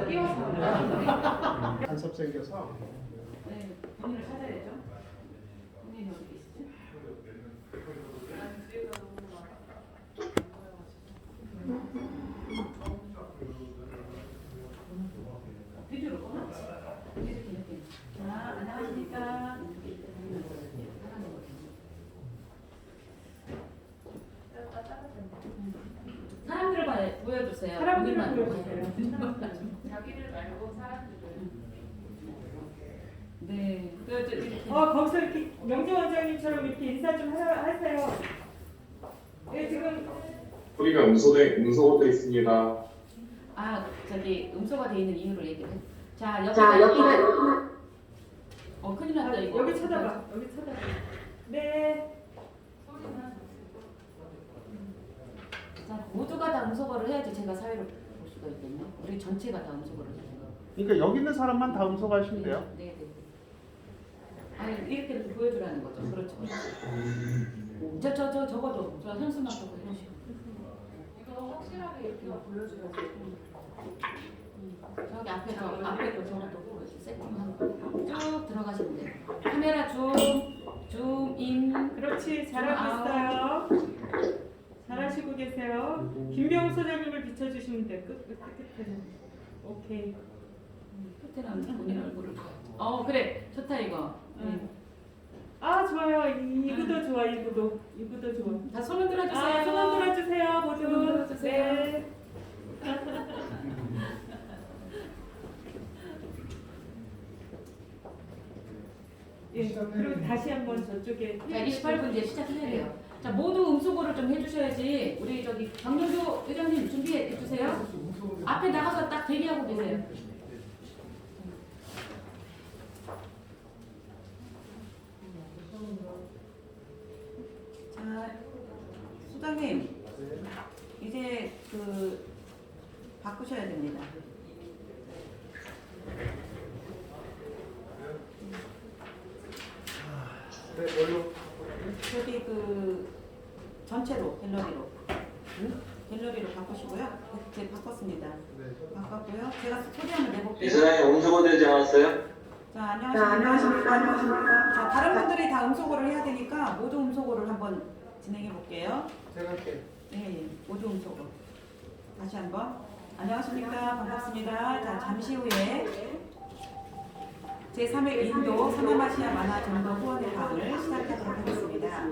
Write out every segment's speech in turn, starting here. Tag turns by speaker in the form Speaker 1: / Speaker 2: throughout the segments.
Speaker 1: 띄워서
Speaker 2: 간섭 생겨서.
Speaker 1: 네, 본인을 찾아야죠. 본인이 어디 계시지? 비디오로 꺼놨지. 자, 안녕하십니까. 사람들을 보여주세요.
Speaker 3: 사람들만
Speaker 1: 본인만.
Speaker 3: 보여주세요.
Speaker 4: 자기를 말고 사람들을.
Speaker 1: 네. 그래도 이렇게.
Speaker 3: 거기서 이렇게 명재 원장님처럼 이렇게 인사 좀 하세요. 네, 지금
Speaker 5: 우리가 음소거돼 있습니다.
Speaker 1: 아, 저기 음소가 돼 있는 이유를 얘기를 해. 자,
Speaker 6: 여기는
Speaker 1: 큰일 났다 이거.
Speaker 3: 여기 쳐다봐. 여기 쳐다봐. 네.
Speaker 1: 자, 모두가 다 음소거를 해야지 제가 사회를 볼 수가 있겠네. 우리 전체가 다 음소거를 해요.
Speaker 2: 그러니까 여기 있는 사람만 다 음소거하시면 돼요.
Speaker 1: 네, 네. 아니 이렇게 보여주라는 거죠. 그렇죠. 적어도 저 현수막 적어 해주시고.
Speaker 4: 이거 확실하게 이렇게 보여주면
Speaker 1: 저기 앞에 저것도 세팅하고 쭉 들어가시면 돼요. 카메라 줌인.
Speaker 3: 그렇지. 잘하고 있어요. 잘하시고 계세요. 김명우 소장님을 비춰주시면 돼. 끝에는. 오케이.
Speaker 1: 끝에는 본인 얼굴을. 그래 좋다 이거.
Speaker 3: 좋아요. 이구도 좋아. 이구도 좋아.
Speaker 1: 다 손 흔들어 주세요.
Speaker 3: 손 흔들어 주세요. 모두.
Speaker 1: 손 흔들어 주세요.
Speaker 3: 네. 예, 그리고 다시 한번 저쪽에.
Speaker 1: 자, 28분 뒤에 시작해야 돼요. 자, 모두 음소거를 좀 해주셔야지. 우리 저기 박명주 의장님 준비해 주세요. 앞에 나가서 딱 대기하고 계세요. 자, 소장님, 이제 바꾸셔야 됩니다.
Speaker 2: 네, 뭘로?
Speaker 1: 저기 전체로 갤러리로 바꾸시고요. 네, 바꿨습니다. 바꿨고요. 제가 소리 한번 내볼게요.
Speaker 7: 이사장님 음소거되지 않았어요?
Speaker 1: 자, 안녕하십니까. 자, 다른 분들이 다 음소거를 해야 되니까 모두 음소거를 한번 진행해 볼게요.
Speaker 2: 제가 할게요.
Speaker 1: 네, 모두 음소거. 다시 한번. 안녕하십니까. 반갑습니다. 자, 잠시 후에 제3회 인도 서남아시아 만화 전도 후원회 강을 시작하도록 하겠습니다.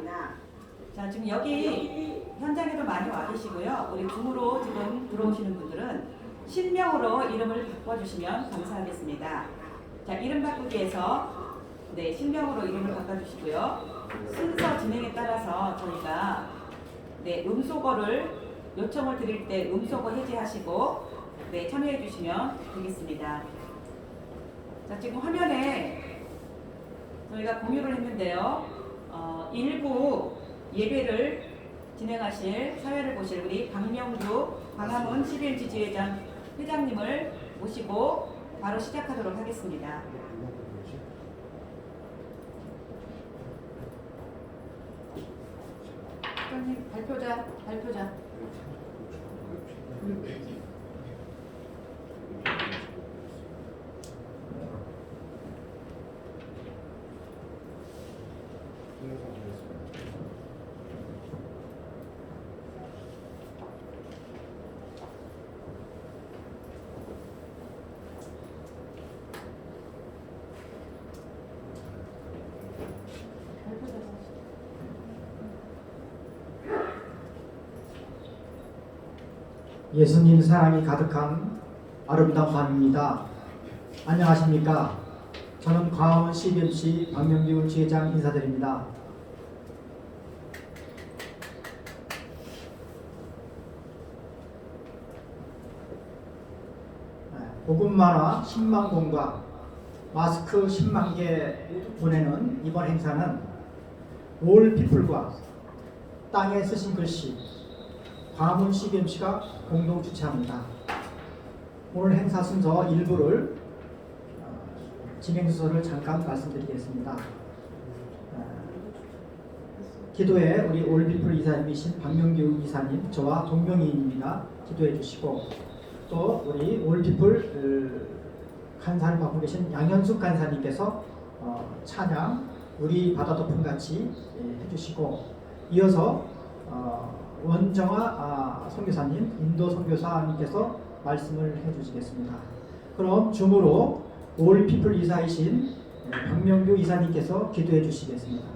Speaker 1: 자, 지금 여기 현장에도 많이 와 계시고요. 우리 줌으로 지금 들어오시는 분들은 실명으로 이름을 바꿔주시면 감사하겠습니다. 자, 이름 바꾸기에서 실명으로 이름을 바꿔주시고요. 순서 진행에 따라서 저희가 음소거를 요청을 드릴 때 음소거 해제하시고 참여해 주시면 되겠습니다. 자, 지금 화면에 저희가 공유를 했는데요. 일부 예배를 진행하실 사회를 보실 우리 박명주 광화문 11 지지회장 회장님을 모시고 바로 시작하도록 하겠습니다. 회장님 발표자.
Speaker 8: 예수님 사랑이 가득한 아름다운 밤입니다. 안녕하십니까? 저는 광화문 CBMC 박명주 지회장 인사드립니다. 복음만화 10만 권과 마스크 10만 개 보내는 이번 행사는 올 피플과 땅에 쓰신 글씨 광화문 CBMC가 공동 주최합니다. 오늘 행사 순서 일부를 진행 순서를 잠깐 말씀드리겠습니다. 기도에 우리 올피플 이사님이신 박명규 이사님, 저와 동명이인입니다. 기도해 주시고 또 우리 올피플 간사를 맡고 계신 양현숙 간사님께서 찬양 우리 바다 덮음 같이 해주시고, 이어서 원정아 선교사님, 인도 선교사님께서 말씀을 해주시겠습니다. 그럼 줌으로 올 피플 이사이신 박명규 이사님께서 기도해 주시겠습니다.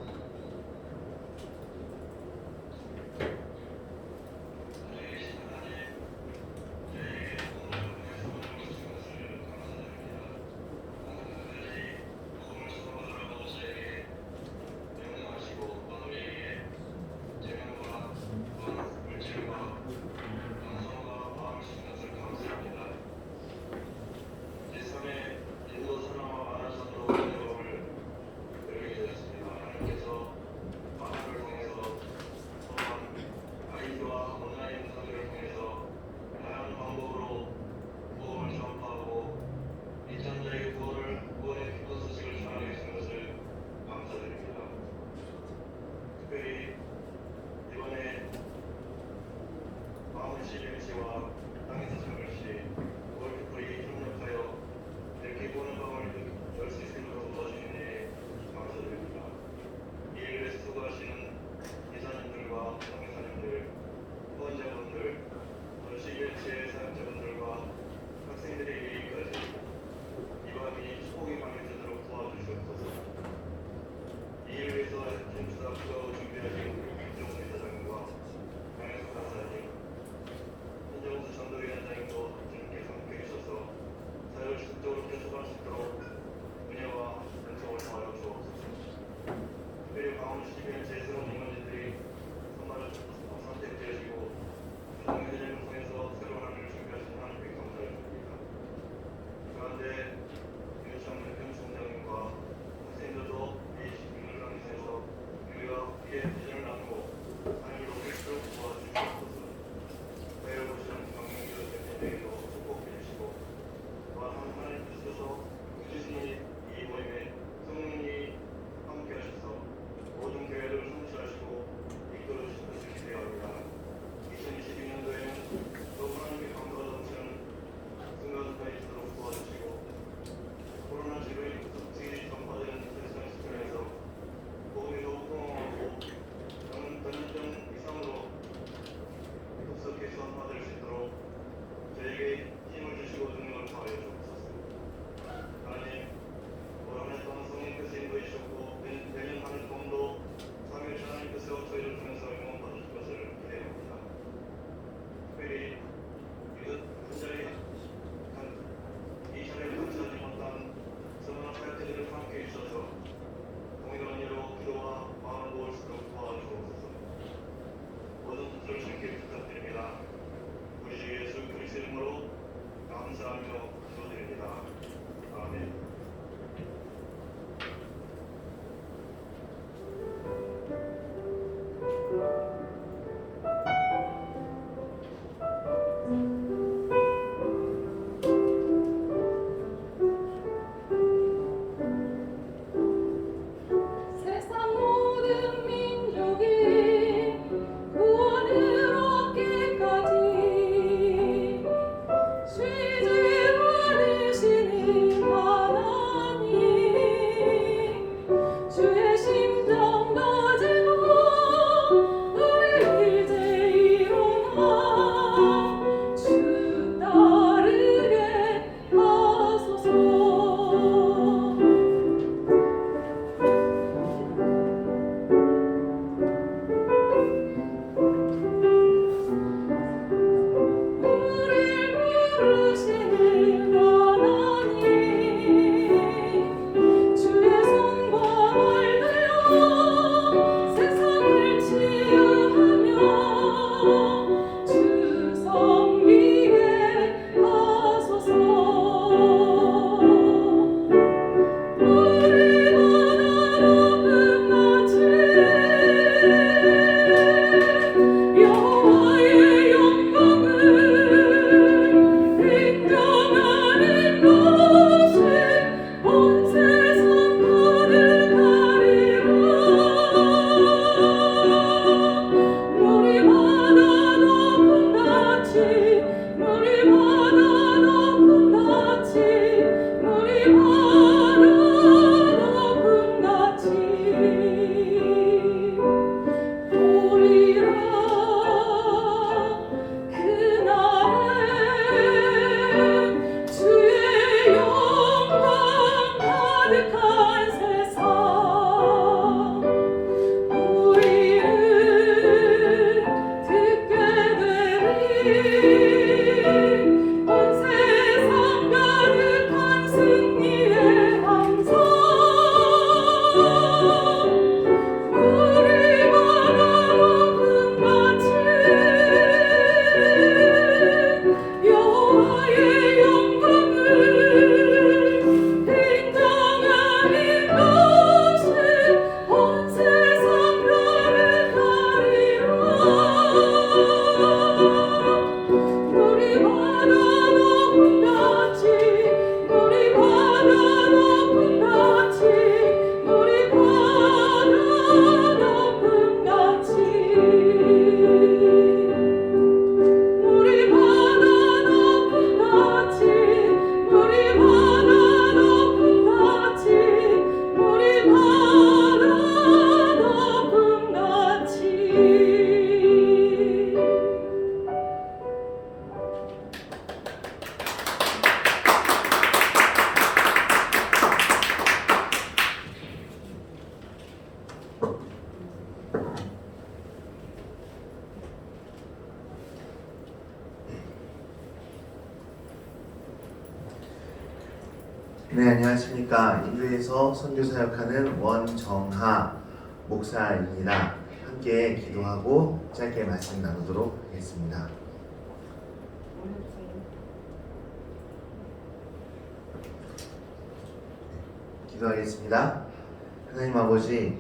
Speaker 6: 네, 안녕하십니까. 인도에서 선교 사역하는 원정하 목사입니다. 함께 기도하고 짧게 말씀 나누도록 하겠습니다. 기도하겠습니다. 하나님 아버지,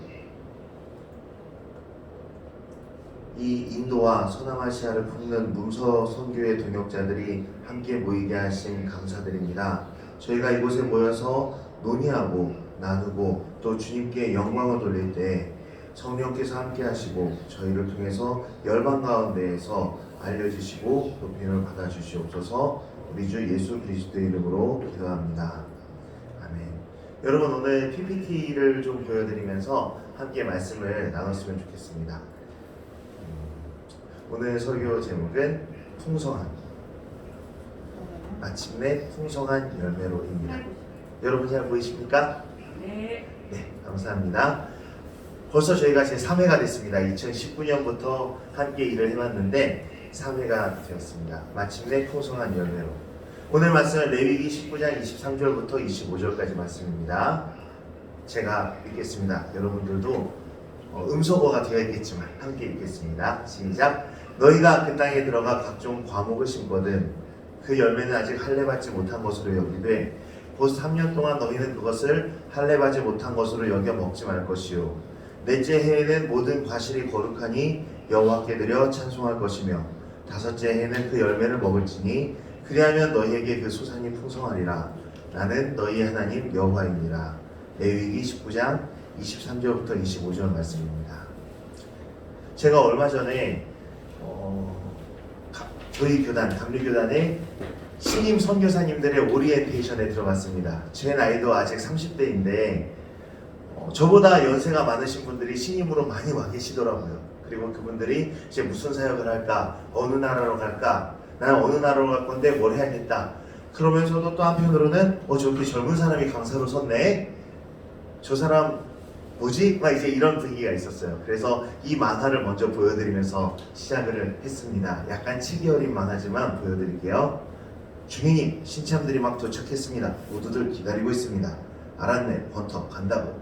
Speaker 6: 이 인도와 서남아시아를 품는 문서 선교의 동역자들이 함께 모이게 하신 감사드립니다. 저희가 이곳에 모여서 논의하고 나누고 또 주님께 영광을 돌릴 때 성령께서 함께 하시고 저희를 통해서 열방 가운데에서 알려주시고 높임을 받아주시옵소서. 우리 주 예수 그리스도의 이름으로 기도합니다. 아멘. 여러분, 오늘 PPT를 좀 보여드리면서 함께 말씀을 나눴으면 좋겠습니다. 오늘 설교 제목은 풍성한, 마침내 풍성한 열매로입니다. 여러분 잘 보이십니까?
Speaker 3: 네.
Speaker 6: 네, 감사합니다. 벌써 저희가 제 3회가 됐습니다. 2019년부터 함께 일을 해왔는데 3회가 되었습니다. 마침내 풍성한 열매로. 오늘 말씀은 레위기 19장 23절부터 25절까지 말씀입니다. 제가 읽겠습니다. 여러분들도 음소거가 되어 있겠지만 함께 읽겠습니다. 시작. 너희가 그 땅에 들어가 각종 과목을 심거든 그 열매는 아직 할례받지 못한 것으로 여기되 곧 3년 동안 너희는 그것을 할례받지 못한 것으로 여겨 먹지 말 것이요 넷째 해에는 모든 과실이 거룩하니 여호와께 드려 찬송할 것이며 다섯째 해에는 그 열매를 먹을지니 그리하면 너희에게 그 소산이 풍성하리라. 나는 너희 하나님 여호와이니라. 레위기 19장 23절부터 25절 말씀입니다. 제가 얼마 전에 저희 교단, 감리교단의 신임 선교사님들의 오리엔테이션에 들어갔습니다. 제 나이도 아직 30대인데 저보다 연세가 많으신 분들이 신임으로 많이 와 계시더라고요. 그리고 그분들이 이제 무슨 사역을 할까? 어느 나라로 갈까? 나는 어느 나라로 갈 건데 뭘 해야겠다. 그러면서도 또 한편으로는 저렇게 젊은 사람이 강사로 섰네? 저 사람 뭐지? 막 이제 이런 분위기가 있었어요. 그래서 이 만화를 먼저 보여드리면서 시작을 했습니다. 약간 치기 어린 만화지만 보여드릴게요. 주인님, 신참들이 막 도착했습니다. 모두들 기다리고 있습니다. 알았네, 번터 간다고.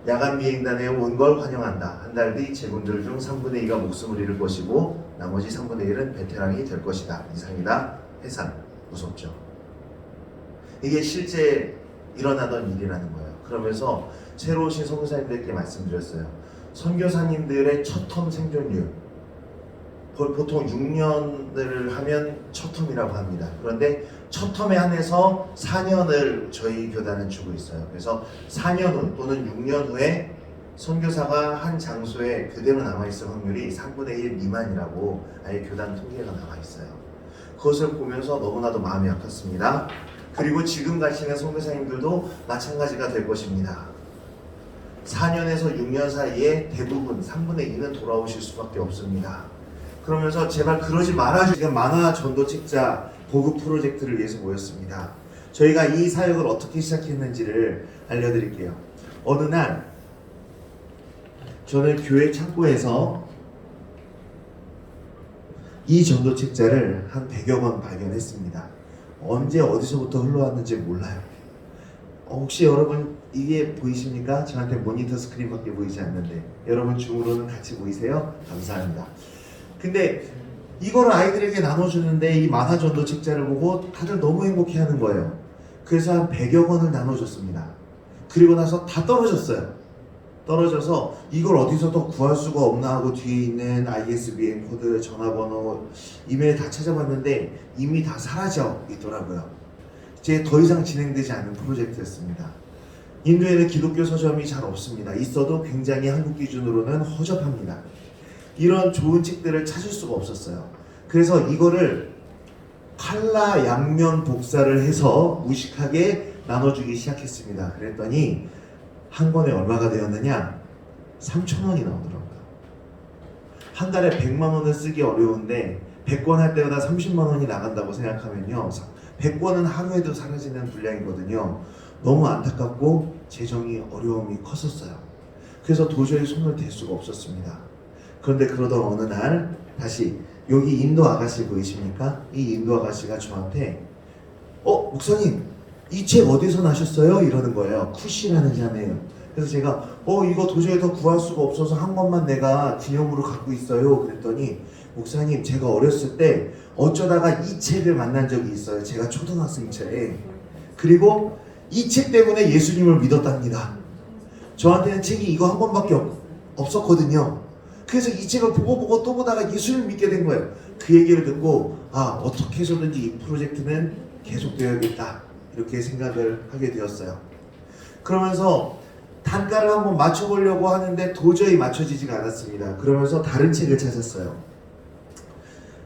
Speaker 6: 야간 비행단에 온 걸 환영한다. 한 달 뒤 제군들 중 3분의 2가 목숨을 잃을 것이고 나머지 3분의 1은 베테랑이 될 것이다. 이상이다. 해산. 무섭죠? 이게 실제 일어나던 일이라는 거예요. 그러면서 새로 오신 선교사님들께 말씀드렸어요. 선교사님들의 첫 텀 생존율 보통 6년을 하면 첫 텀이라고 합니다. 그런데 첫 텀에 한해서 4년을 저희 교단은 주고 있어요. 그래서 4년 후 또는 6년 후에 선교사가 한 장소에 그대로 남아있을 확률이 3분의 1 미만이라고 아예 교단 통계가 나와있어요. 그것을 보면서 너무나도 마음이 아팠습니다. 그리고 지금 가시는 선교사님들도 마찬가지가 될 것입니다. 4년에서 6년 사이에 대부분 3분의 2는 돌아오실 수밖에 없습니다. 그러면서 제발 그러지 말아주세요. 지금 만화 전도 책자 보급 프로젝트를 위해서 모였습니다. 저희가 이 사역을 어떻게 시작했는지를 알려드릴게요. 어느 날 저는 교회 창고에서 이 전도 책자를 한 100여 권 발견했습니다. 언제 어디서부터 흘러왔는지 몰라요. 혹시 여러분 이게 보이십니까? 저한테 모니터 스크린밖에 보이지 않는데 여러분 줌으로는 같이 보이세요? 감사합니다. 근데 이거를 아이들에게 나눠주는데 이 만화 전도 책자를 보고 다들 너무 행복해하는 거예요. 그래서 한 100여 권을 나눠줬습니다. 그리고 나서 다 떨어졌어요. 떨어져서 이걸 어디서 더 구할 수가 없나 하고 뒤에 있는 ISBN 코드, 전화번호, 이메일 다 찾아봤는데 이미 다 사라져 있더라고요. 이제 더 이상 진행되지 않은 프로젝트였습니다. 인도에는 기독교 서점이 잘 없습니다. 있어도 굉장히 한국 기준으로는 허접합니다. 이런 좋은 책들을 찾을 수가 없었어요. 그래서 이거를 칼라 양면 복사를 해서 무식하게 나눠주기 시작했습니다. 그랬더니 한 권에 얼마가 되었느냐? 3,000원이 나오더라고요. 한 달에 100만 원을 쓰기 어려운데 100권 할 때마다 30만 원이 나간다고 생각하면요, 100권은 하루에도 사라지는 분량이거든요. 너무 안타깝고 재정이 어려움이 컸었어요. 그래서 도저히 손을 댈 수가 없었습니다. 그런데 그러던 어느 날 다시 여기 인도 아가씨 보이십니까? 이 인도 아가씨가 저한테 목사님 이 책 어디서 나셨어요? 이러는 거예요. 쿠시라는 자매예요. 그래서 제가 이거 도저히 더 구할 수가 없어서 한 권만 내가 기념으로 갖고 있어요. 그랬더니 목사님 제가 어렸을 때 어쩌다가 이 책을 만난 적이 있어요. 제가 초등학생 때에. 그리고 이 책 때문에 예수님을 믿었답니다. 저한테는 책이 이거 한 권밖에 없었거든요. 그래서 이 책을 보고 또 보다가 예수님을 믿게 된 거예요. 그 얘기를 듣고 어떻게 해서든지 이 프로젝트는 계속되어야겠다 이렇게 생각을 하게 되었어요. 그러면서 단가를 한번 맞춰보려고 하는데 도저히 맞춰지지가 않았습니다. 그러면서 다른 책을 찾았어요.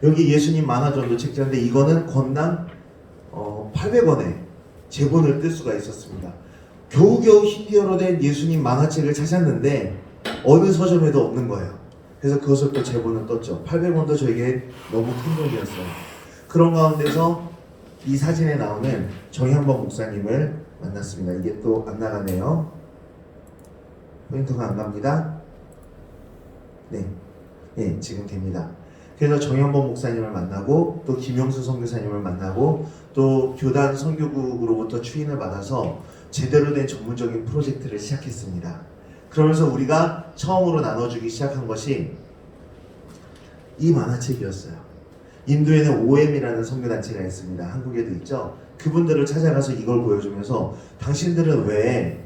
Speaker 6: 여기 예수님 만화전도 책자인데 이거는 권당 800원에 제본을 뜰 수가 있었습니다. 겨우겨우 힌디어로 된 예수님 만화책을 찾았는데 어느 서점에도 없는 거예요. 그래서 그것을 또 제본을 떴죠. 800원도 저에게 너무 큰 돈이었어요. 그런 가운데서 이 사진에 나오는 정현범 목사님을 만났습니다. 이게 또 안 나가네요. 포인트가 안 갑니다. 네, 지금 됩니다. 그래서 정현범 목사님을 만나고 또 김영수 선교사님을 만나고 또 교단 선교국으로부터 추인을 받아서 제대로 된 전문적인 프로젝트를 시작했습니다. 그러면서 우리가 처음으로 나눠주기 시작한 것이 이 만화책이었어요. 인도에는 OM이라는 선교단체가 있습니다. 한국에도 있죠. 그분들을 찾아가서 이걸 보여주면서 당신들은 왜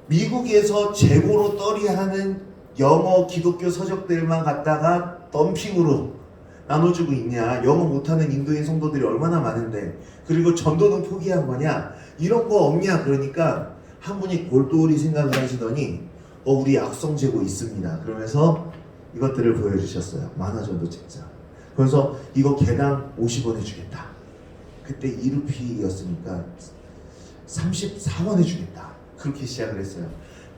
Speaker 6: 미국에서 재고로 떨이하는 영어 기독교 서적들만 갖다가 덤핑으로 나눠주고 있냐. 영어 못하는 인도인 성도들이 얼마나 많은데 그리고 전도는 포기한 거냐. 이런 거 없냐. 그러니까 한 분이 골똘히 생각을 하시더니 우리 악성 재고 있습니다. 그러면서 이것들을 보여주셨어요. 만화전도 책자. 그래서 이거 개당 50원 해주겠다. 그때 1루피였으니까 34원 해주겠다. 그렇게 시작을 했어요.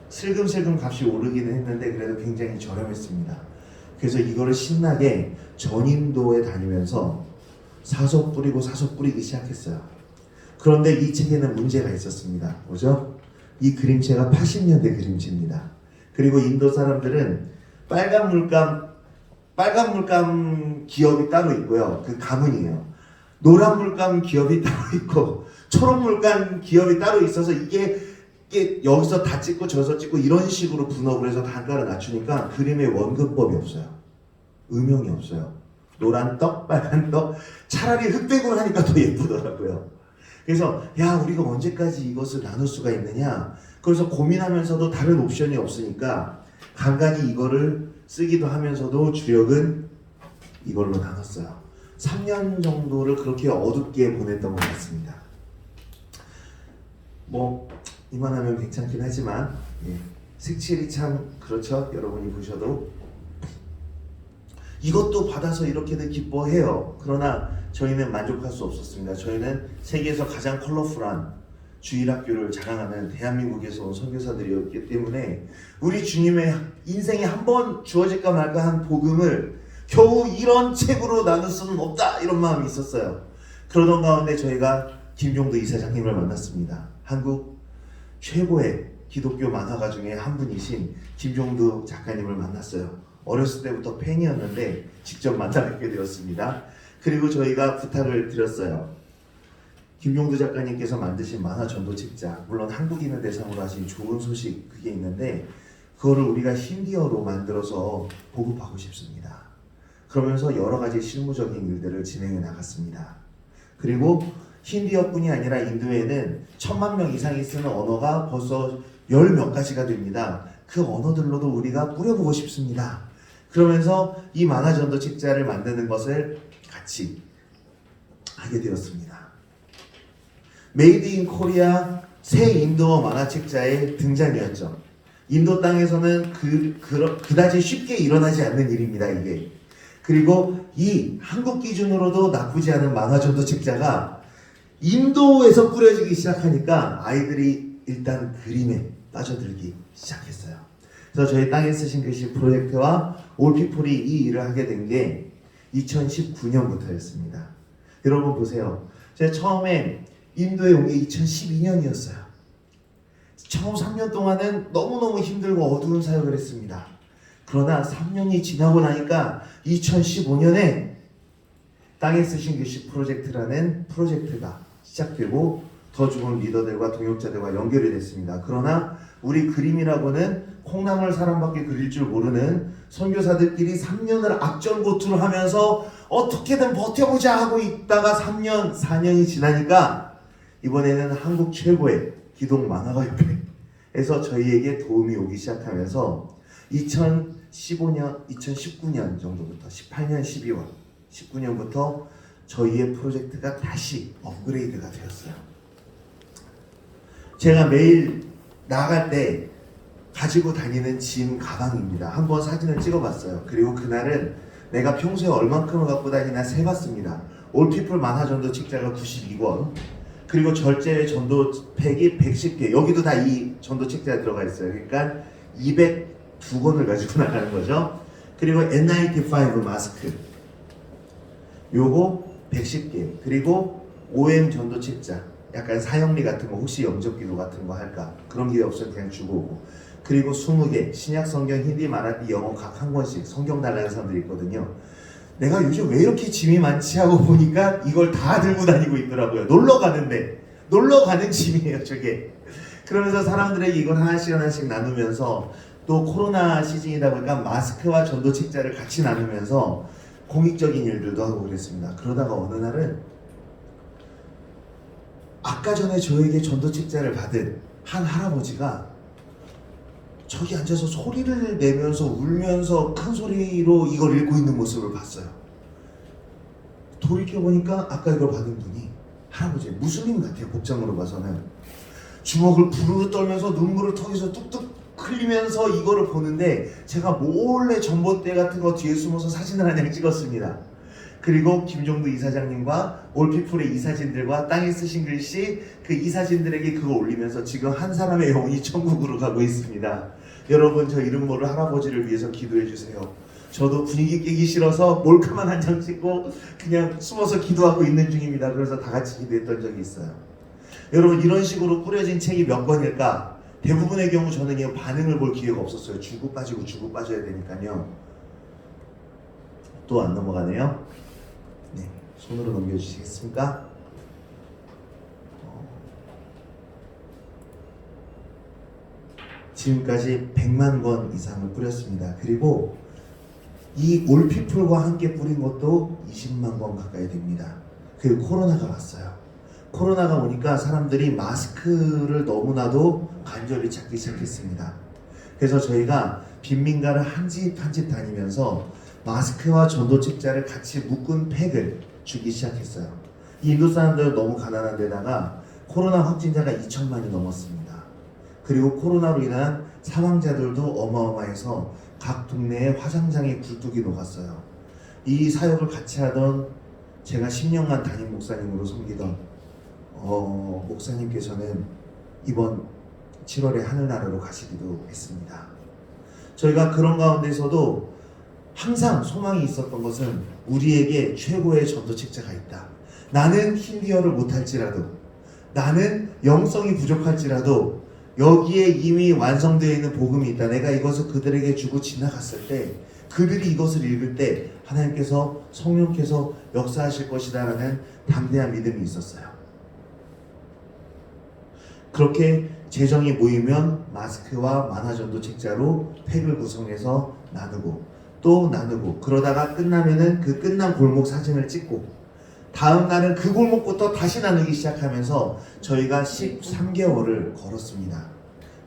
Speaker 6: 슬금슬금 값이 오르기는 했는데 그래도 굉장히 저렴했습니다. 그래서 이거를 신나게 전인도에 다니면서 사서 뿌리기 시작했어요. 그런데 이 책에는 문제가 있었습니다. 뭐죠? 이 그림체가 80년대 그림체입니다. 그리고 인도 사람들은 빨간 물감 기업이 따로 있고요. 그 가문이에요. 노란 물감 기업이 따로 있고 초록 물감 기업이 따로 있어서 이게 여기서 다 찍고 저기서 찍고 이런 식으로 분업을 해서 단가를 낮추니까 그림에 원근법이 없어요. 음영이 없어요. 노란 떡, 빨간 떡. 차라리 흑백으로 하니까 더 예쁘더라고요. 그래서 우리가 언제까지 이것을 나눌 수가 있느냐. 그래서 고민하면서도 다른 옵션이 없으니까 간간히 이거를 쓰기도 하면서도 주력은 이걸로 나눴어요. 3년 정도를 그렇게 어둡게 보냈던 것 같습니다. 이만하면 괜찮긴 하지만 색칠이 참 그렇죠. 여러분이 보셔도 이것도 받아서 이렇게들 기뻐해요. 그러나 저희는 만족할 수 없었습니다. 저희는 세계에서 가장 컬러풀한 주일학교를 자랑하는 대한민국에서 온 선교사들이었기 때문에 우리 주님의 인생에 한 번 주어질까 말까 한 복음을 겨우 이런 책으로 나눌 수는 없다 이런 마음이 있었어요. 그러던 가운데 저희가 김종도 이사장님을 만났습니다. 한국 최고의 기독교 만화가 중에 한 분이신 김종도 작가님을 만났어요. 어렸을 때부터 팬이었는데 직접 만나뵙게 되었습니다. 그리고 저희가 부탁을 드렸어요. 김종도 작가님께서 만드신 만화 전도 책자, 물론 한국인을 대상으로 하신 좋은 소식 그게 있는데 그거를 우리가 힌디어로 만들어서 보급하고 싶습니다. 그러면서 여러 가지 실무적인 일들을 진행해 나갔습니다. 그리고 힌디어뿐이 아니라 인도에는 1000만 명 이상이 쓰는 언어가 벌써 10몇 가지가 됩니다. 그 언어들로도 우리가 뿌려보고 싶습니다. 그러면서 이 만화전도 책자를 만드는 것을 같이 하게 되었습니다. 메이드 인 코리아 새 인도어 만화책자의 등장이었죠. 인도 땅에서는 그다지 쉽게 일어나지 않는 일입니다. 이게. 그리고 이 한국 기준으로도 나쁘지 않은 만화전도 책자가 인도에서 뿌려지기 시작하니까 아이들이 일단 그림에 빠져들기 시작했어요. 그래서 저희 땅에 쓰신 글씨 프로젝트와 올피플이 이 일을 하게 된 게 2019년부터였습니다. 여러분 보세요. 제가 처음에 인도에 온 게 2012년이었어요. 처음 3년 동안은 너무너무 힘들고 어두운 사역을 했습니다. 그러나 3년이 지나고 나니까 2015년에 땅에 쓰신 글씨 프로젝트라는 프로젝트가 시작되고 더 좋은 리더들과 동역자들과 연결이 됐습니다. 그러나 우리 그림이라고는 콩나물 사람밖에 그릴 줄 모르는 선교사들끼리 3년을 악전고투를 하면서 어떻게든 버텨보자 하고 있다가 3년, 4년이 지나니까 이번에는 한국 최고의 기독 만화가 협회에서 저희에게 도움이 오기 시작하면서 2019년 정도부터 18년 12월, 19년부터 저희의 프로젝트가 다시 업그레이드가 되었어요. 제가 매일 나갈 때 가지고 다니는 짐 가방입니다. 한번 사진을 찍어봤어요. 그리고 그날은 내가 평소에 얼만큼을 갖고 다니나 세봤습니다. 올피플 만화 전도 책자가 92권, 그리고 절제의 전도팩이 110개. 여기도 다 이 전도 책자가 들어가 있어요. 그러니까 202권을 가지고 나가는 거죠. 그리고 N95 마스크, 요거 110개. 그리고 OM 전도 책자, 약간 사형리 같은 거, 혹시 영접기도 같은 거 할까, 그런 게 없으면 그냥 주고 오고. 그리고 20개, 신약 성경, 힌디, 마라티, 영어 각 한 권씩 성경 달라는 사람들이 있거든요. 내가 요즘 왜 이렇게 짐이 많지 하고 보니까 이걸 다 들고 다니고 있더라고요. 놀러 가는 짐이에요, 저게. 그러면서 사람들에게 이걸 하나씩 나누면서, 또 코로나 시즌이다 보니까 마스크와 전도 책자를 같이 나누면서 공익적인 일들도 하고 그랬습니다. 그러다가 어느 날은 아까 전에 저에게 전도 책자를 받은 한 할아버지가 저기 앉아서 소리를 내면서 울면서 큰 소리로 이걸 읽고 있는 모습을 봤어요. 돌이켜보니까 아까 이걸 받은 분이 할아버지, 무슬림 같아요. 복장으로 봐서는. 주먹을 부르르 떨면서 눈물을 턱에서 뚝뚝 흘리면서 이거를 보는데, 제가 몰래 전봇대 같은 거 뒤에 숨어서 사진을 한 장 찍었습니다. 그리고 김종도 이사장님과 올피플의 이사진들과 땅에 쓰신 글씨, 그 이사진들에게 그거 올리면서 지금 한 사람의 영혼이 천국으로 가고 있습니다. 여러분, 저 이름 모를 할아버지를 위해서 기도해 주세요. 저도 분위기 깨기 싫어서 몰카만 한 장 찍고 그냥 숨어서 기도하고 있는 중입니다. 그래서 다 같이 기도했던 적이 있어요. 여러분, 이런 식으로 꾸려진 책이 몇 권일까? 대부분의 경우 저는 이 반응을 볼 기회가 없었어요. 주고 빠져야 되니까요. 또 안 넘어가네요. 네, 손으로 넘겨주시겠습니까? 지금까지 100만 권 이상을 뿌렸습니다. 그리고 이 올피플과 함께 뿌린 것도 20만 권 가까이 됩니다. 그리고 코로나가 왔어요. 코로나가 오니까 사람들이 마스크를 너무나도 간절히 찾기 시작했습니다. 그래서 저희가 빈민가를 한 집 한 집 다니면서 마스크와 전도 책자를 같이 묶은 팩을 주기 시작했어요. 이 인도 사람들은 너무 가난한 데다가 코로나 확진자가 2천만이 넘었습니다. 그리고 코로나로 인한 사망자들도 어마어마해서 각 동네에 화장장에 굴뚝이 녹았어요. 이 사역을 같이 하던 제가 10년간 담임 목사님으로 섬기던 목사님께서는 이번 7월에 하늘나라로 가시기도 했습니다. 저희가 그런 가운데서도 항상 소망이 있었던 것은 우리에게 최고의 전도 책자가 있다. 나는 힌디어를 못할지라도, 나는 영성이 부족할지라도 여기에 이미 완성되어 있는 복음이 있다. 내가 이것을 그들에게 주고 지나갔을 때, 그들이 이것을 읽을 때 하나님께서, 성령께서 역사하실 것이다 라는 담대한 믿음이 있었어요. 그렇게 재정이 모이면 마스크와 만화전도 책자로 팩을 구성해서 나누고 또 나누고, 그러다가 끝나면은 그 끝난 골목 사진을 찍고 다음 날은 그 골목부터 다시 나누기 시작하면서 저희가 13개월을 걸었습니다.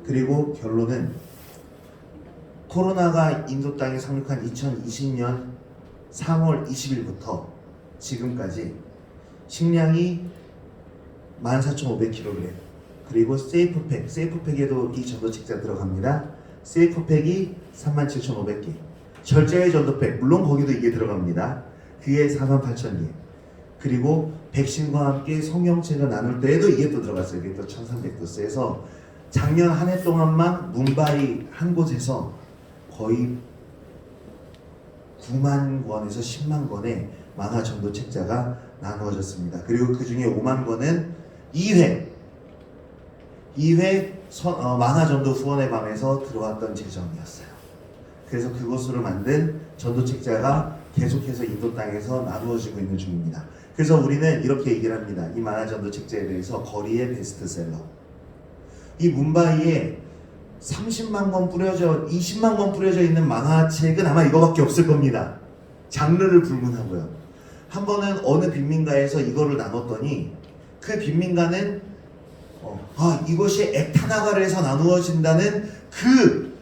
Speaker 6: 그리고 결론은 코로나가 인도 땅에 상륙한 2020년 3월 20일부터 지금까지 식량이 14,500kg, 그리고 세이프팩에도 이 전도 책자 들어갑니다. 세이프팩이 37,500개, 절제의 전도팩, 물론 거기도 이게 들어갑니다. 그게 48,000개, 그리고 백신과 함께 성경책을 나눌 때에도 이게 또 들어갔어요. 이게 또 1,300도스 해서 작년 한 해 동안만 뭄바이 한 곳에서 거의 9만 권에서 10만 권의 만화 전도 책자가 나누어졌습니다. 그리고 그 중에 5만 권은 2회 만화 전도 후원의 밤에서 들어왔던 재정이었어요. 그래서 그것으로 만든 전도 책자가 계속해서 인도 땅에서 나누어지고 있는 중입니다. 그래서 우리는 이렇게 얘기를 합니다. 이 만화전도 책자에 대해서 거리의 베스트셀러. 이 뭄바이에 30만 권 뿌려져 20만 권 뿌려져 있는 만화책은 아마 이거밖에 없을 겁니다. 장르를 불문하고요. 한 번은 어느 빈민가에서 이거를 나눴더니 그 빈민가는 이것이 액타나가르에서 나누어진다는 그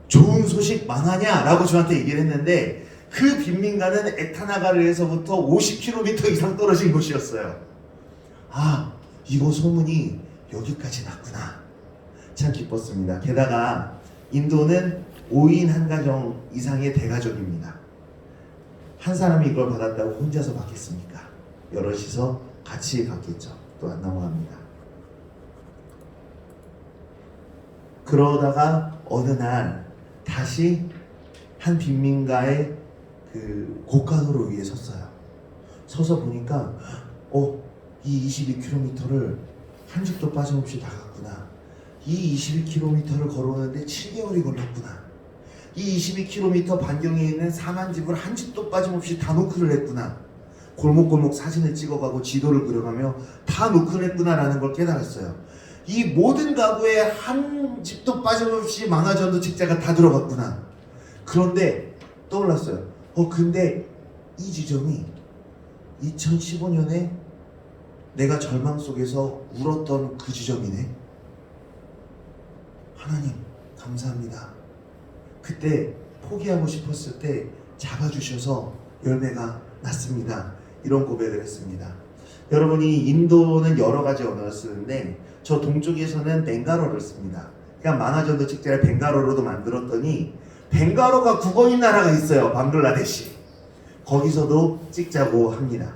Speaker 6: 좋은 소식 만화냐라고 저한테 얘기를 했는데 그 빈민가는 액타나가르에서부터 50km 이상 떨어진 곳이었어요. 이거 소문이 여기까지 났구나. 참 기뻤습니다. 게다가 인도는 5인 한 가정 이상의 대가족입니다. 한 사람이 이걸 받았다고 혼자서 받겠습니까? 여럿이서 같이 받겠죠. 또 안 넘어갑니다. 그러다가 어느 날 다시 한 빈민가의 그 고가도로 위에 섰어요. 서서 보니까 이 22km를 한 집도 빠짐없이 다 갔구나. 이 22km를 걸어오는데 7개월이 걸렸구나. 이 22km 반경에 있는 4만 집을 한 집도 빠짐없이 다 노크를 했구나. 골목골목 사진을 찍어가고 지도를 그려가며 다 노크를 했구나라는 걸 깨달았어요. 이 모든 가구에 한 집도 빠짐없이 만화전도 책자가 다 들어갔구나. 그런데 떠올랐어요. 근데 이 지점이 2015년에 내가 절망 속에서 울었던 그 지점이네. 하나님 감사합니다. 그때 포기하고 싶었을 때 잡아주셔서 열매가 났습니다. 이런 고백을 했습니다. 여러분이 인도는 여러 가지 언어를 쓰는데 저 동쪽에서는 벵갈어를 씁니다. 그러니까 만화전도 책자를 벵갈어로도 만들었더니 벵갈어가 국어인 나라가 있어요. 방글라데시. 거기서도 찍자고 합니다.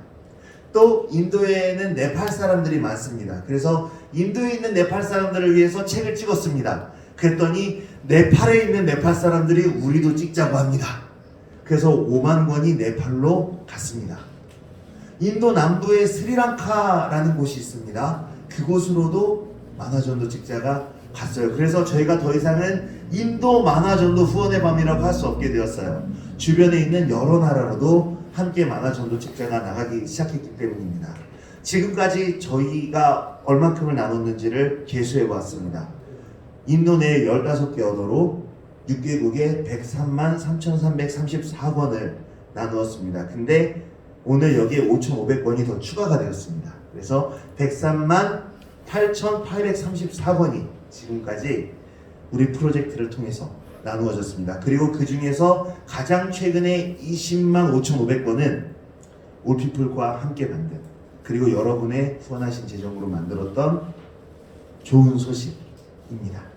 Speaker 6: 또 인도에는 네팔 사람들이 많습니다. 그래서 인도에 있는 네팔 사람들을 위해서 책을 찍었습니다. 그랬더니 네팔에 있는 네팔 사람들이 우리도 찍자고 합니다. 그래서 5만 권이 네팔로 갔습니다. 인도 남부에 스리랑카라는 곳이 있습니다. 그곳으로도 만화전도 책자가 갔어요. 그래서 저희가 더 이상은 인도 만화전도 후원의 밤이라고 할 수 없게 되었어요. 주변에 있는 여러 나라로도 함께 만화전도 책자가 나가기 시작했기 때문입니다. 지금까지 저희가 얼만큼을 나눴는지를 계수해 보았습니다. 인도 내 15개 언어로 6개국에 103만 3,334권을 나누었습니다. 근데 오늘 여기에 5,500권이 더 추가가 되었습니다. 그래서 103만 8,834권이 지금까지 우리 프로젝트를 통해서 나누어졌습니다. 그리고 그 중에서 가장 최근에 20만 5,500권은 올피플과 함께 만든, 그리고 여러분의 후원하신 재정으로 만들었던 좋은 소식입니다.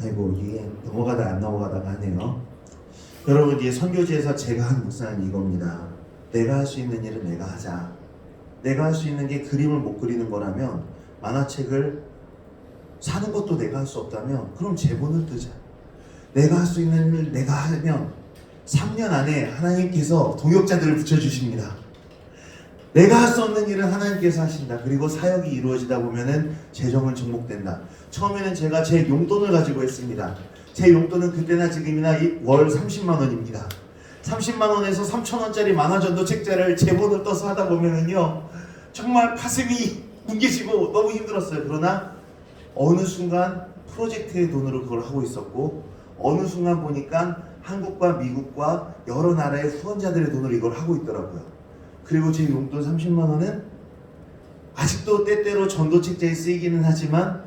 Speaker 6: 아이고, 이게 넘어가다 안 넘어가다가 하네요. 여러분, 이제 선교지에서 제가 한 묵상은 이겁니다. 내가 할 수 있는 일은 내가 하자. 내가 할 수 있는 게 그림을 못 그리는 거라면, 만화책을 사는 것도 내가 할 수 없다면 그럼 제본을 뜨자. 내가 할 수 있는 일 내가 하면 3년 안에 하나님께서 동역자들을 붙여주십니다. 내가 할 수 없는 일은 하나님께서 하신다. 그리고 사역이 이루어지다 보면은 재정은 증목된다. 처음에는 제가 제 용돈을 가지고 했습니다. 제 용돈은 그때나 지금이나 월 30만 원입니다. 30만 원에서 3천 원짜리 만화전도 책자를 제본을 떠서 하다 보면은요, 정말 가슴이 뭉개지고 너무 힘들었어요. 그러나 어느 순간 프로젝트의 돈으로 그걸 하고 있었고, 어느 순간 보니까 한국과 미국과 여러 나라의 후원자들의 돈으로 이걸 하고 있더라고요. 그리고 제 용돈 30만 원은 아직도 때때로 전도 책자에 쓰이기는 하지만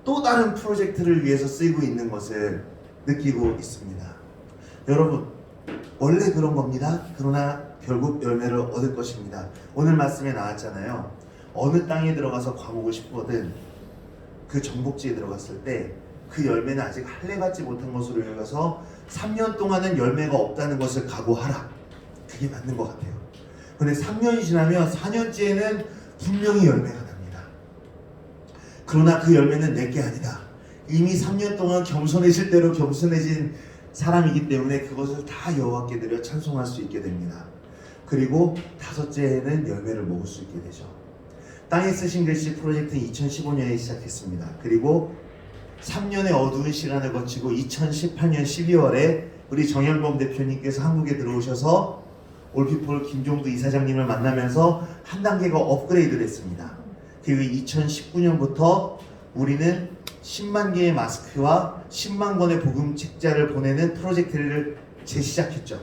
Speaker 6: 또 다른 프로젝트를 위해서 쓰이고 있는 것을 느끼고 있습니다. 여러분, 원래 그런 겁니다. 그러나 결국 열매를 얻을 것입니다. 오늘 말씀에 나왔잖아요. 어느 땅에 들어가서 과목을 싶거든 그 정복지에 들어갔을 때 그 열매는 아직 할례 받지 못한 것으로 여겨서 3년 동안은 열매가 없다는 것을 각오하라. 그게 맞는 것 같아요. 근데 3년이 지나면 4년째에는 분명히 열매가 납니다. 그러나 그 열매는 내게 아니다. 이미 3년 동안 겸손해질 대로 겸손해진 사람이기 때문에 그것을 다 여호와께 드려 찬송할 수 있게 됩니다. 그리고 5째에는 열매를 먹을 수 있게 되죠. 땅에 쓰신 글씨 프로젝트는 2015년에 시작했습니다. 그리고 3년의 어두운 시간을 거치고 2018년 12월에 우리 정현범 대표님께서 한국에 들어오셔서 올피플 김종두 이사장님을 만나면서 한 단계가 업그레이드를 했습니다. 그리고 2019년부터 우리는 10만 개의 마스크와 10만 권의 복음 책자를 보내는 프로젝트를 재시작했죠.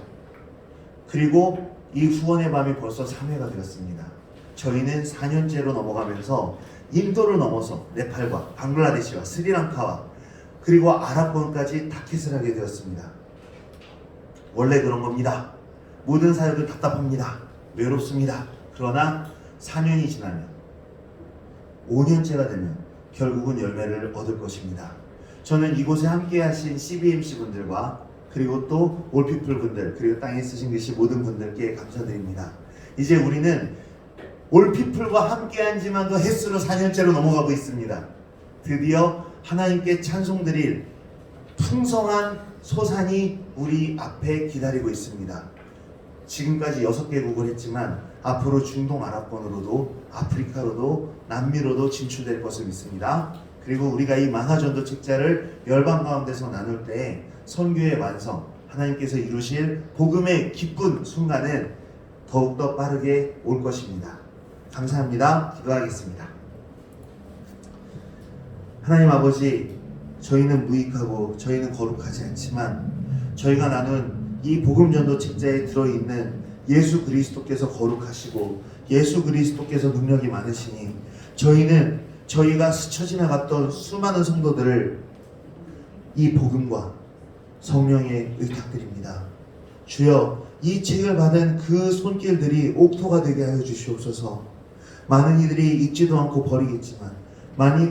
Speaker 6: 그리고 이 후원의 밤이 벌써 3회가 되었습니다. 저희는 4년째로 넘어가면서 인도를 넘어서 네팔과 방글라데시와 스리랑카와 그리고 아랍권까지 타켓을 하게 되었습니다. 원래 그런 겁니다. 모든 사역은 답답합니다. 외롭습니다. 그러나 4년이 지나면 5년째가 되면 결국은 열매를 얻을 것입니다. 저는 이곳에 함께 하신 CBMC 분들과 그리고 또 올피플 분들 그리고 땅에 쓰신 글씨 모든 분들께 감사드립니다. 이제 우리는 올피플과 함께 한 지만도 횟수로 4년째로 넘어가고 있습니다. 드디어 하나님께 찬송드릴 풍성한 소산이 우리 앞에 기다리고 있습니다. 지금까지 6개국을 했지만 앞으로 중동 아랍권으로도 아프리카로도 남미로도 진출될 것을 믿습니다. 그리고 우리가 이 만화전도 책자를 열방 가운데서 나눌 때 선교의 완성, 하나님께서 이루실 복음의 기쁜 순간은 더욱더 빠르게 올 것입니다. 감사합니다. 기도하겠습니다. 하나님 아버지, 저희는 무익하고 저희는 거룩하지 않지만 저희가 나눈 이 복음전도 책자에 들어있는 예수 그리스도께서 거룩하시고 예수 그리스도께서 능력이 많으시니 저희는 저희가 스쳐 지나갔던 수많은 성도들을 이 복음과 성령에 의탁드립니다. 주여, 이 책을 받은 그 손길들이 옥토가 되게 하여 주시옵소서. 많은 이들이 읽지도 않고 버리겠지만 많은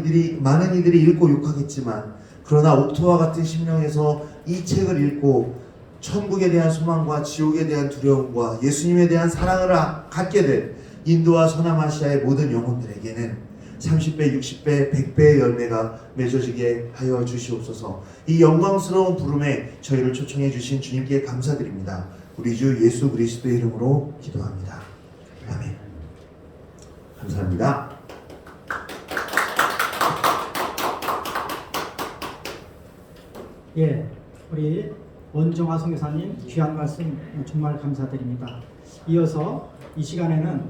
Speaker 6: 이들이 읽고 욕하겠지만 그러나 옥토와 같은 심령에서 이 책을 읽고 천국에 대한 소망과 지옥에 대한 두려움과 예수님에 대한 사랑을 갖게 된 인도와 서남아시아의 모든 영혼들에게는 30배, 60배, 100배의 열매가 맺어지게 하여 주시옵소서. 이 영광스러운 부름에 저희를 초청해 주신 주님께 감사드립니다. 우리 주 예수 그리스도의 이름으로 기도합니다. 아멘. 감사합니다.
Speaker 8: 예, 우리 원정화 선교사님 귀한 말씀 정말 감사드립니다. 이어서 이 시간에는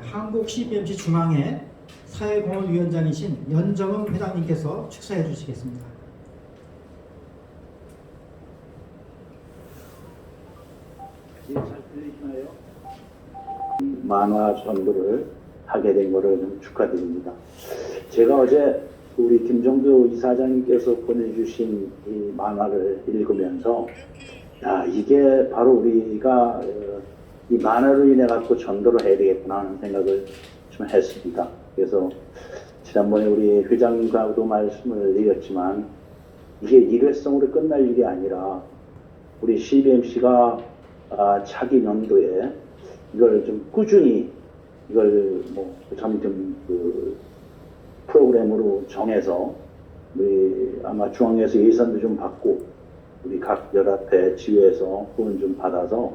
Speaker 8: 한국 CBMC 중앙회 사회공헌위원장이신 연정음 회장님께서 축사해 주시겠습니다.
Speaker 9: 잘 들리시나요? 만화 전도를 하게 된 것을 좀 축하드립니다. 제가 어제 우리 김종두 이사장님께서 보내주신 이 만화를 읽으면서 이게 바로 우리가 이 만화로 인해 갖고 전도를 해야 되겠구나 하는 생각을 좀 했습니다. 그래서 지난번에 우리 회장님과도 말씀을 드렸지만 이게 일회성으로 끝날 일이 아니라 우리 CBMC가 차기 연도에 이걸 좀 꾸준히 이걸 그 프로그램으로 정해서 우리 아마 중앙에서 예산도 좀 받고 우리 각 연합회 지회에서 후원 좀 받아서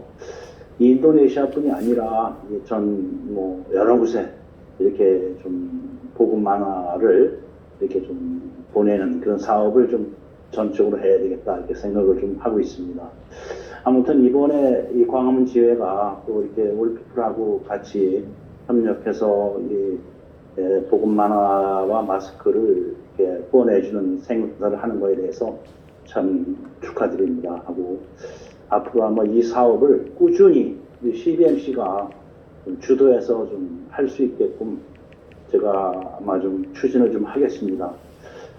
Speaker 9: 인도네시아뿐이 아니라 전 여러 곳에 이렇게 좀 복음 만화를 이렇게 좀 보내는 그런 사업을 좀 전적으로 해야 되겠다 이렇게 생각을 좀 하고 있습니다. 아무튼 이번에 이 광화문 지회가 또 이렇게 올피플하고 같이 협력해서 이 복음 만화와 마스크를 이렇게 보내주는 생각을 하는 것에 대해서 참 축하드립니다 하고 앞으로 아마 이 사업을 꾸준히 CBMC가 좀 주도해서 좀 할 수 있게끔 제가 아마 좀 추진을 좀 하겠습니다.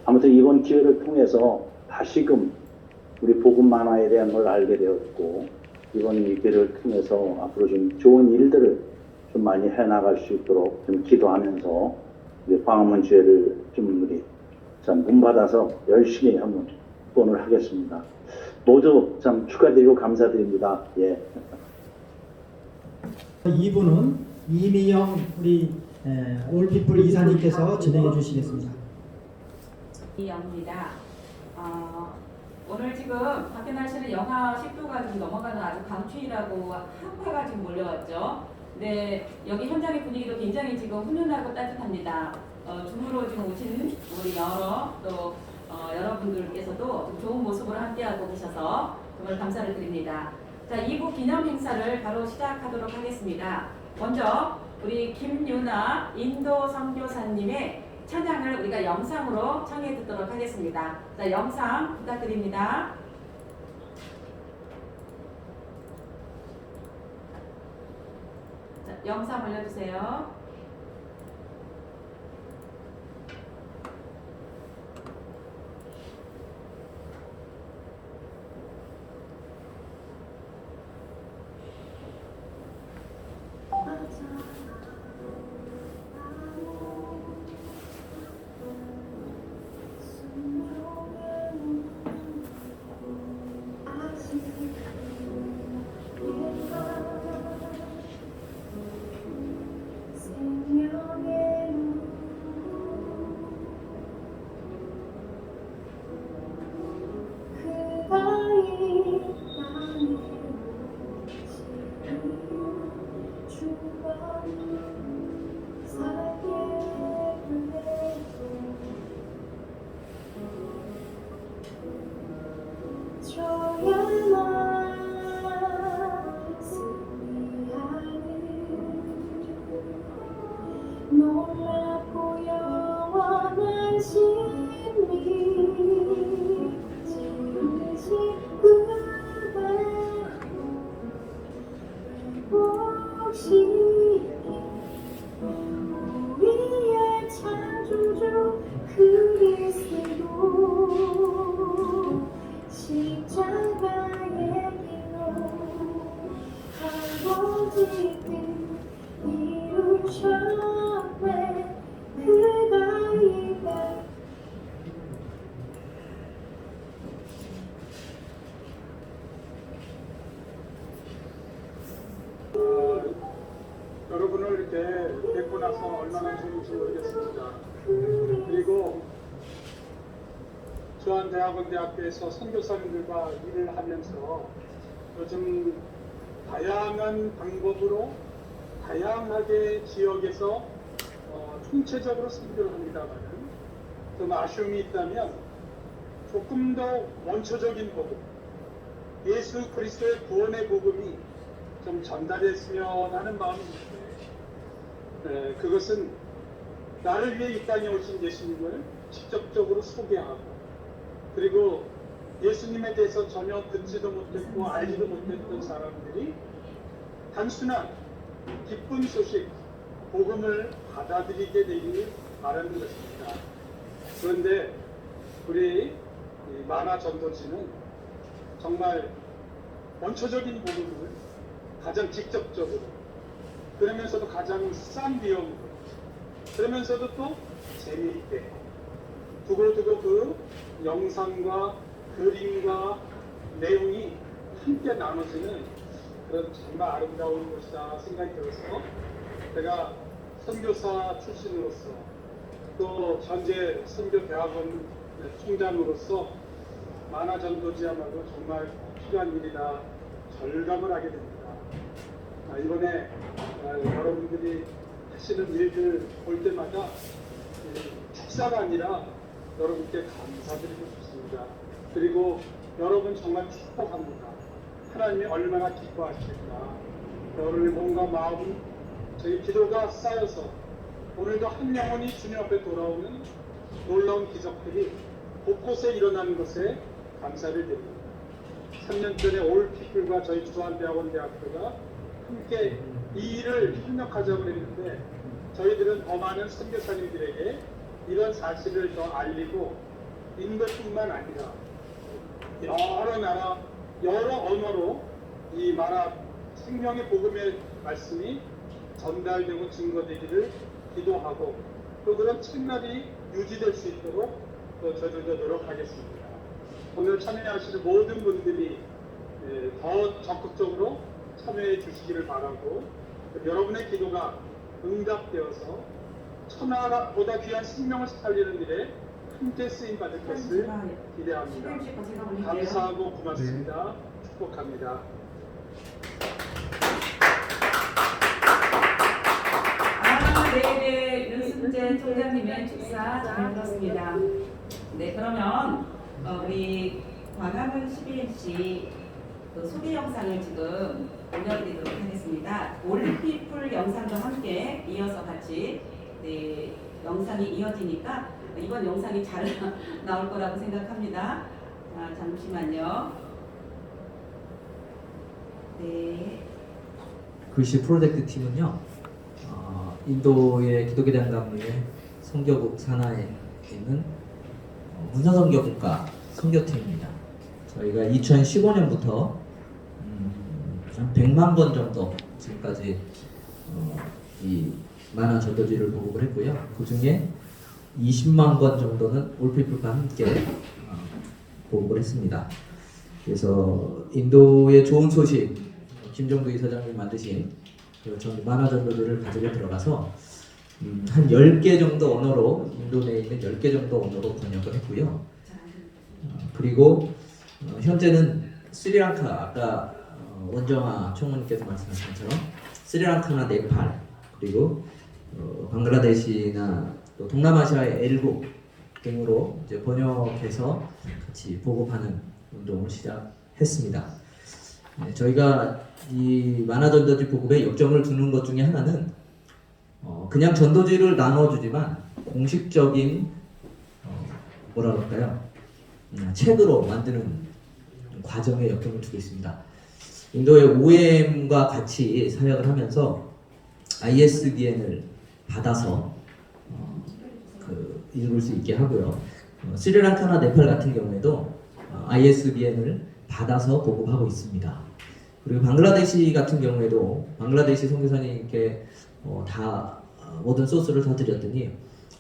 Speaker 9: 아무튼 이번 기회를 통해서 다시금 우리 복음 만화에 대한 걸 알게 되었고 이번 이 기회를 통해서 앞으로 좀 좋은 일들을 좀 많이 해나갈 수 있도록 좀 기도하면서 우리 광화문 지회를 좀 우리 참 문받아서 열심히 한번 후원을 하겠습니다. 모두 참 축하드리고 감사드립니다. 예.
Speaker 8: 2부는 이미영 우리 올피플 이사님께서 진행해 주시겠습니다.
Speaker 1: 이영입니다. 오늘 지금 밖에 날씨는 영하 10도가 좀 넘어가는 아주 강추위라고 한파가 지금 몰려왔죠. 네, 여기 현장의 분위기도 굉장히 지금 훈훈하고 따뜻합니다. 줌으로 지금 오신 우리 여러분들께서도 좀 좋은 모습으로 함께하고 계셔서 정말 감사를 드립니다. 자, 2부 기념 행사를 바로 시작하도록 하겠습니다. 먼저 우리 김유나 인도 선교사님의 찬양을 우리가 영상으로 청해 듣도록 하겠습니다. 자, 영상 부탁드립니다. 자, 영상 올려주세요.
Speaker 10: 놀랍고 영원한 신비 지으신 그대 복시 우리의 창조주 그리스도 십자가의 길로 아버지 뜻 이루셨네 그가 이다.
Speaker 2: 여러분을 이렇게 뵙고 나서 얼마나 좋은지 모르겠습니다. 그리고 주한대학원대학교에서 선교사님들과 일을 하면서 요즘 다양한 방법으로 다양하게 지역에서 총체적으로 선교를 합니다만 좀 아쉬움이 있다면 조금 더 원초적인 복음, 예수 그리스도의 구원의 복음이 좀 전달했으면 하는 마음이 있는데 그것은 나를 위해 이 땅에 오신 예수님을 직접적으로 소개하고 그리고 예수님에 대해서 전혀 듣지도 못했고 알지도 못했던 사람들이 단순한 기쁜 소식, 복음을 받아들이게 되기를 바라는 것입니다. 그런데 우리 만화 전도지는 정말 원초적인 복음을 가장 직접적으로 그러면서도 가장 싼 비용으로 그러면서도 또 재미있게 두고두고 그 영상과 그림과 내용이 함께 나눠지는 그런 정말 아름다운 곳이다 생각이 들어서 제가 선교사 출신으로서 또 현재 선교대학원 총장으로서 만화전도지야말로 정말 필요한 일이다 절감을 하게 됩니다. 이번에 여러분들이 하시는 일들 볼 때마다 축사가 아니라 여러분께 감사드리고 싶습니다. 그리고 여러분 정말 축복합니다. 하나님이 얼마나 기뻐하실까. 여러분의 몸과 마음, 저희 기도가 쌓여서 오늘도 한 영혼이 주님 앞에 돌아오는 놀라운 기적들이 곳곳에 일어나는 것에 감사를 드립니다. 3년 전에 올피플과 저희 주한대학원대학교가 함께 이 일을 협력하자고 했는데 저희들은 더 많은 선교사님들에게 이런 사실을 더 알리고 인도뿐만 아니라 여러 나라, 여러 언어로 이 만화 생명의 복음의 말씀이 전달되고 증거되기를 기도하고 또 그런 채널이 유지될 수 있도록 또 저희들도 노력하겠습니다. 오늘 참여하시는 모든 분들이 더 적극적으로 참여해 주시기를 바라고 여러분의 기도가 응답되어서 천하보다 귀한 생명을 살리는 일에 함께 쓰임받을 것을 기대합니다. 감사하고 고맙습니다. 축복합니다.
Speaker 1: 네, 윤순재 총장님의 축사 잘 들었습니다. 네, 그러면 우리 광화문 12MC 그 소개 영상을 지금 올려드리도록 하겠습니다. 올피플 영상과 함께 이어서 같이 네, 영상이 이어지니까 이번 영상이 잘 나올 거라고 생각합니다. 잠시만요. 네.
Speaker 11: 글씨 프로젝트 팀은요, 인도의 기독교 대한감리의 선교국 산하에 있는 문화선교국가 선교팀입니다. 저희가 2015년부터 한 100만 번 정도 지금까지 이 만화 전도지를 보급을 했고요. 그 중에 20만 권 정도는 올피플과 함께 보급을 했습니다. 그래서 인도의 좋은 소식, 김정두 이사장님 만드신 그 만화 전도지를 가지고 들어가서 한 10개 정도 언어로, 인도 내에 있는 10개 정도 언어로 번역을 했고요. 그리고 현재는 스리랑카, 아까 원정아 총무님께서 말씀하신 것처럼 스리랑카나 네팔, 그리고 방글라데시나 또 동남아시아의 엘국 등으로 이제 번역해서 같이 보급하는 운동을 시작했습니다. 네, 저희가 이 만화 전도지 보급에 역점을 두는 것 중에 하나는 그냥 전도지를 나눠주지만 공식적인 뭐라 그럴까요? 책으로 만드는 과정에 역점을 두고 있습니다. 인도의 OM과 같이 사역을 하면서 ISBN을 받아서 읽을 수 있게 하고요. 스리랑카나 네팔 같은 경우에도 ISBN을 받아서 보급하고 있습니다. 그리고 방글라데시 같은 경우에도 방글라데시 선교사님께 다 모든 소스를 다 드렸더니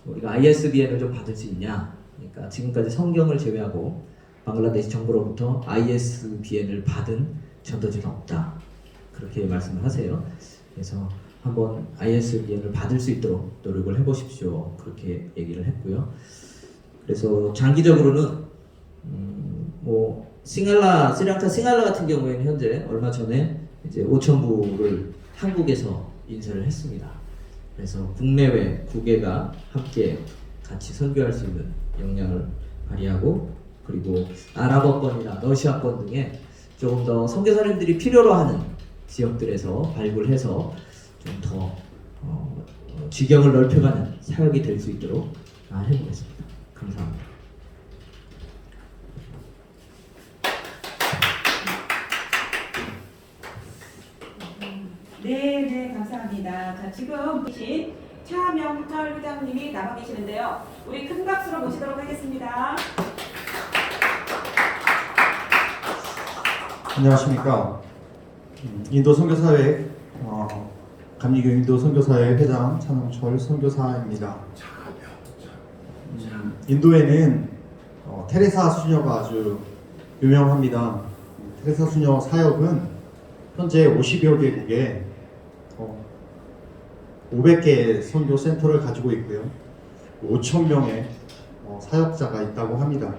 Speaker 11: 우리가 ISBN을 좀 받을 수 있냐? 그러니까 지금까지 성경을 제외하고 방글라데시 정부로부터 ISBN을 받은 전도지가 없다. 그렇게 말씀을 하세요. 그래서 한번 ISBN을 받을 수 있도록 노력을 해보십시오. 그렇게 얘기를 했고요. 그래서 장기적으로는 뭐 스리랑카 싱할라 같은 경우에는 현재 얼마 전에 이제 5,000부를 한국에서 인쇄를 했습니다. 그래서 국내외 9개가 함께 같이 선교할 수 있는 역량을 발휘하고, 그리고 아랍어권이나 러시아권 등에 조금 더 선교사님들이 필요로 하는 지역들에서 발굴해서 좀 더 지경을 넓혀가는 사역이 될 수 있도록 해보겠습니다. 감사합니다.
Speaker 1: 네, 감사합니다. 자, 지금 계신 차명철 회장님이 남아 계시는데요. 우리 큰 박수로 모시도록 하겠습니다.
Speaker 12: 안녕하십니까. 인도 선교사회 감리교 인도 선교사회 회장 차명철 선교사입니다. 인도에는 테레사 수녀가 아주 유명합니다. 테레사 수녀 사역은 현재 50여 개국에 500개의 선교 센터를 가지고 있고요. 5,000명의 사역자가 있다고 합니다.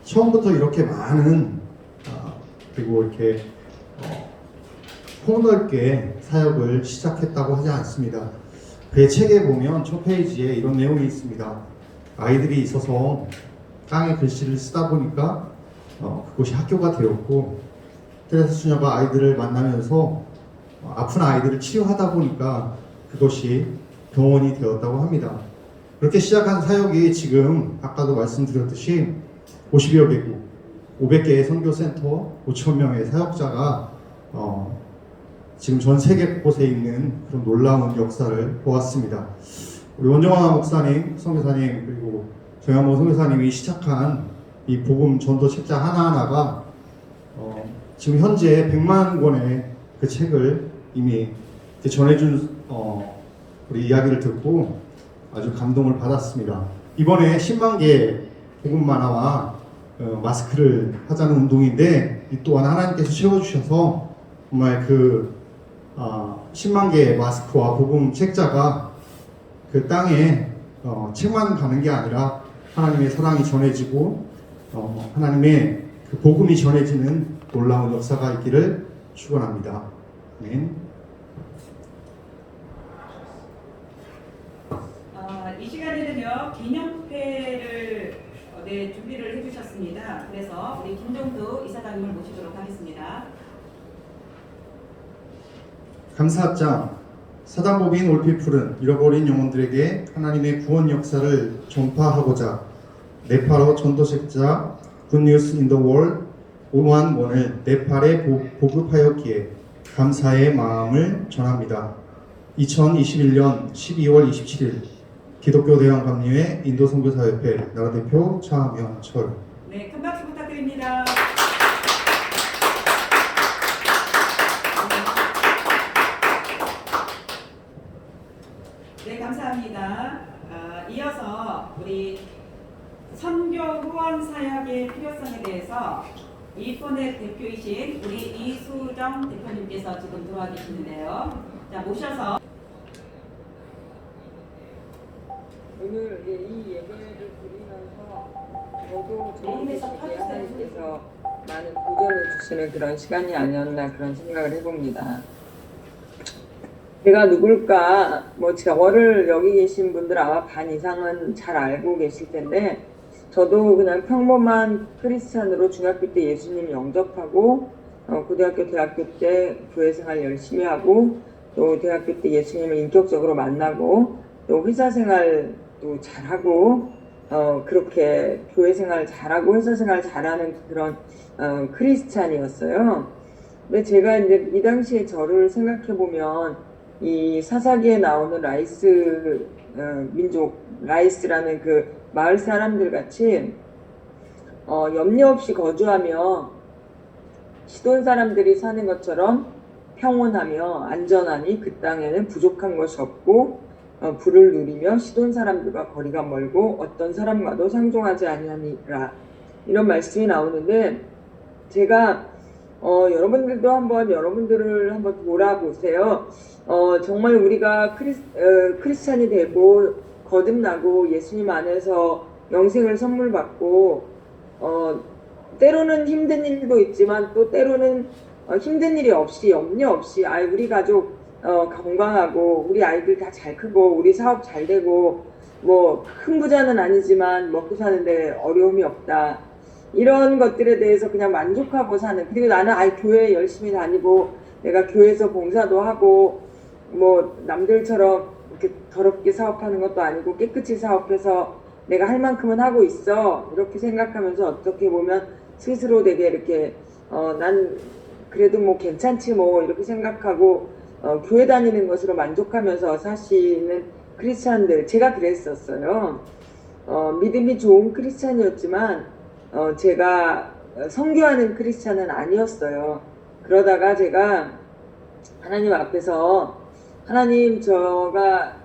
Speaker 12: 처음부터 이렇게 많은 그리고 이렇게 폭넓게 사역을 시작했다고 하지 않습니다. 그의 책에 보면 첫 페이지에 이런 내용이 있습니다. 아이들이 있어서 땅에 글씨를 쓰다 보니까 그곳이 학교가 되었고, 테레사 수녀가 아이들을 만나면서 아픈 아이들을 치유하다 보니까 그것이 병원이 되었다고 합니다. 그렇게 시작한 사역이 지금 아까도 말씀드렸듯이 50여 개국, 500개의 선교센터, 5,000명의 사역자가 지금 전 세계 곳에 있는 그런 놀라운 역사를 보았습니다. 우리 원정화 목사님, 선교사님, 그리고 정현모 선교사님이 시작한 이 복음 전도 책자 하나하나가 지금 현재 100만 권의 그 책을 이미 전해준 우리 이야기를 듣고 아주 감동을 받았습니다. 이번에 10만 개의 복음 만화와 마스크를 하자는 운동인데, 이 또한 하나님께서 채워주셔서 정말 그 10만 개의 마스크와 복음 책자가 그 땅에 책만 가는 게 아니라 하나님의 사랑이 전해지고 하나님의 그 복음이 전해지는 놀라운 역사가 있기를 축원합니다. 아멘.
Speaker 1: 이 시간에는요, 기념회를 준비를 해주셨습니다. 그래서 우리 김정두 이사장님을 모시도록 하겠습니다.
Speaker 12: 감사장 사단법인 올피풀은 잃어버린 영혼들에게 하나님의 구원 역사를 전파하고자 네팔어 전도책자 굿뉴스 인 더 월드 511을 네팔에 보급하였기에 감사의 마음을 전합니다. 2021년 12월 27일 기독교 대왕감리회 인도선교사협회 나라대표 차명철.
Speaker 1: 네, 큰 박수 부탁드립니다. 네, 감사합니다. 이어서 우리 선교 후원 사역의 필요성에 대해서 이포넷 대표이신 우리 이수정 대표님께서 지금 들어와 계시는데요. 자, 모셔서
Speaker 13: 오늘 이 예배를 드리면서 저도 저희 하나님께서 많은 도전을 주시는 그런 시간이 아니었나 그런 생각을 해봅니다. 제가 누굴까, 저를 여기 계신 분들 아마 반 이상은 잘 알고 계실 텐데, 저도 그냥 평범한 크리스찬으로 중학교 때 예수님 영접하고, 고등학교, 대학교 때 교회 생활 열심히 하고, 또 대학교 때 예수님을 인격적으로 만나고, 또 회사 생활도 잘하고, 그렇게 교회 생활 잘하고 회사 생활 잘하는 그런 크리스찬이었어요. 근데 제가 이제 이 당시에 저를 생각해 보면 이 사사기에 나오는 라이스 민족 라이스라는 그 마을 사람들 같이 염려 없이 거주하며 시돈 사람들이 사는 것처럼 평온하며 안전하니 그 땅에는 부족한 것이 없고 부를 누리며 시돈 사람들과 거리가 멀고 어떤 사람과도 상종하지 아니하니라, 이런 말씀이 나오는데, 제가 여러분들도 여러분들을 한번 돌아보세요. 정말 우리가 크리스찬이 되고 거듭나고 예수님 안에서 영생을 선물 받고 때로는 힘든 일도 있지만 또 때로는 힘든 일이 없이 염려 없이 우리 가족 건강하고 우리 아이들 다 잘 크고 우리 사업 잘 되고 큰 부자는 아니지만 먹고 사는데 어려움이 없다, 이런 것들에 대해서 그냥 만족하고 사는, 그리고 나는 교회 열심히 다니고 내가 교회에서 봉사도 하고 남들처럼 이렇게 더럽게 사업하는 것도 아니고 깨끗이 사업해서 내가 할 만큼은 하고 있어, 이렇게 생각하면서 어떻게 보면 스스로 되게 이렇게 난 그래도 괜찮지 이렇게 생각하고 교회 다니는 것으로 만족하면서 사시는 크리스찬들, 제가 그랬었어요. 믿음이 좋은 크리스찬이었지만 제가 선교하는 크리스찬은 아니었어요. 그러다가 제가 하나님 앞에서 하나님,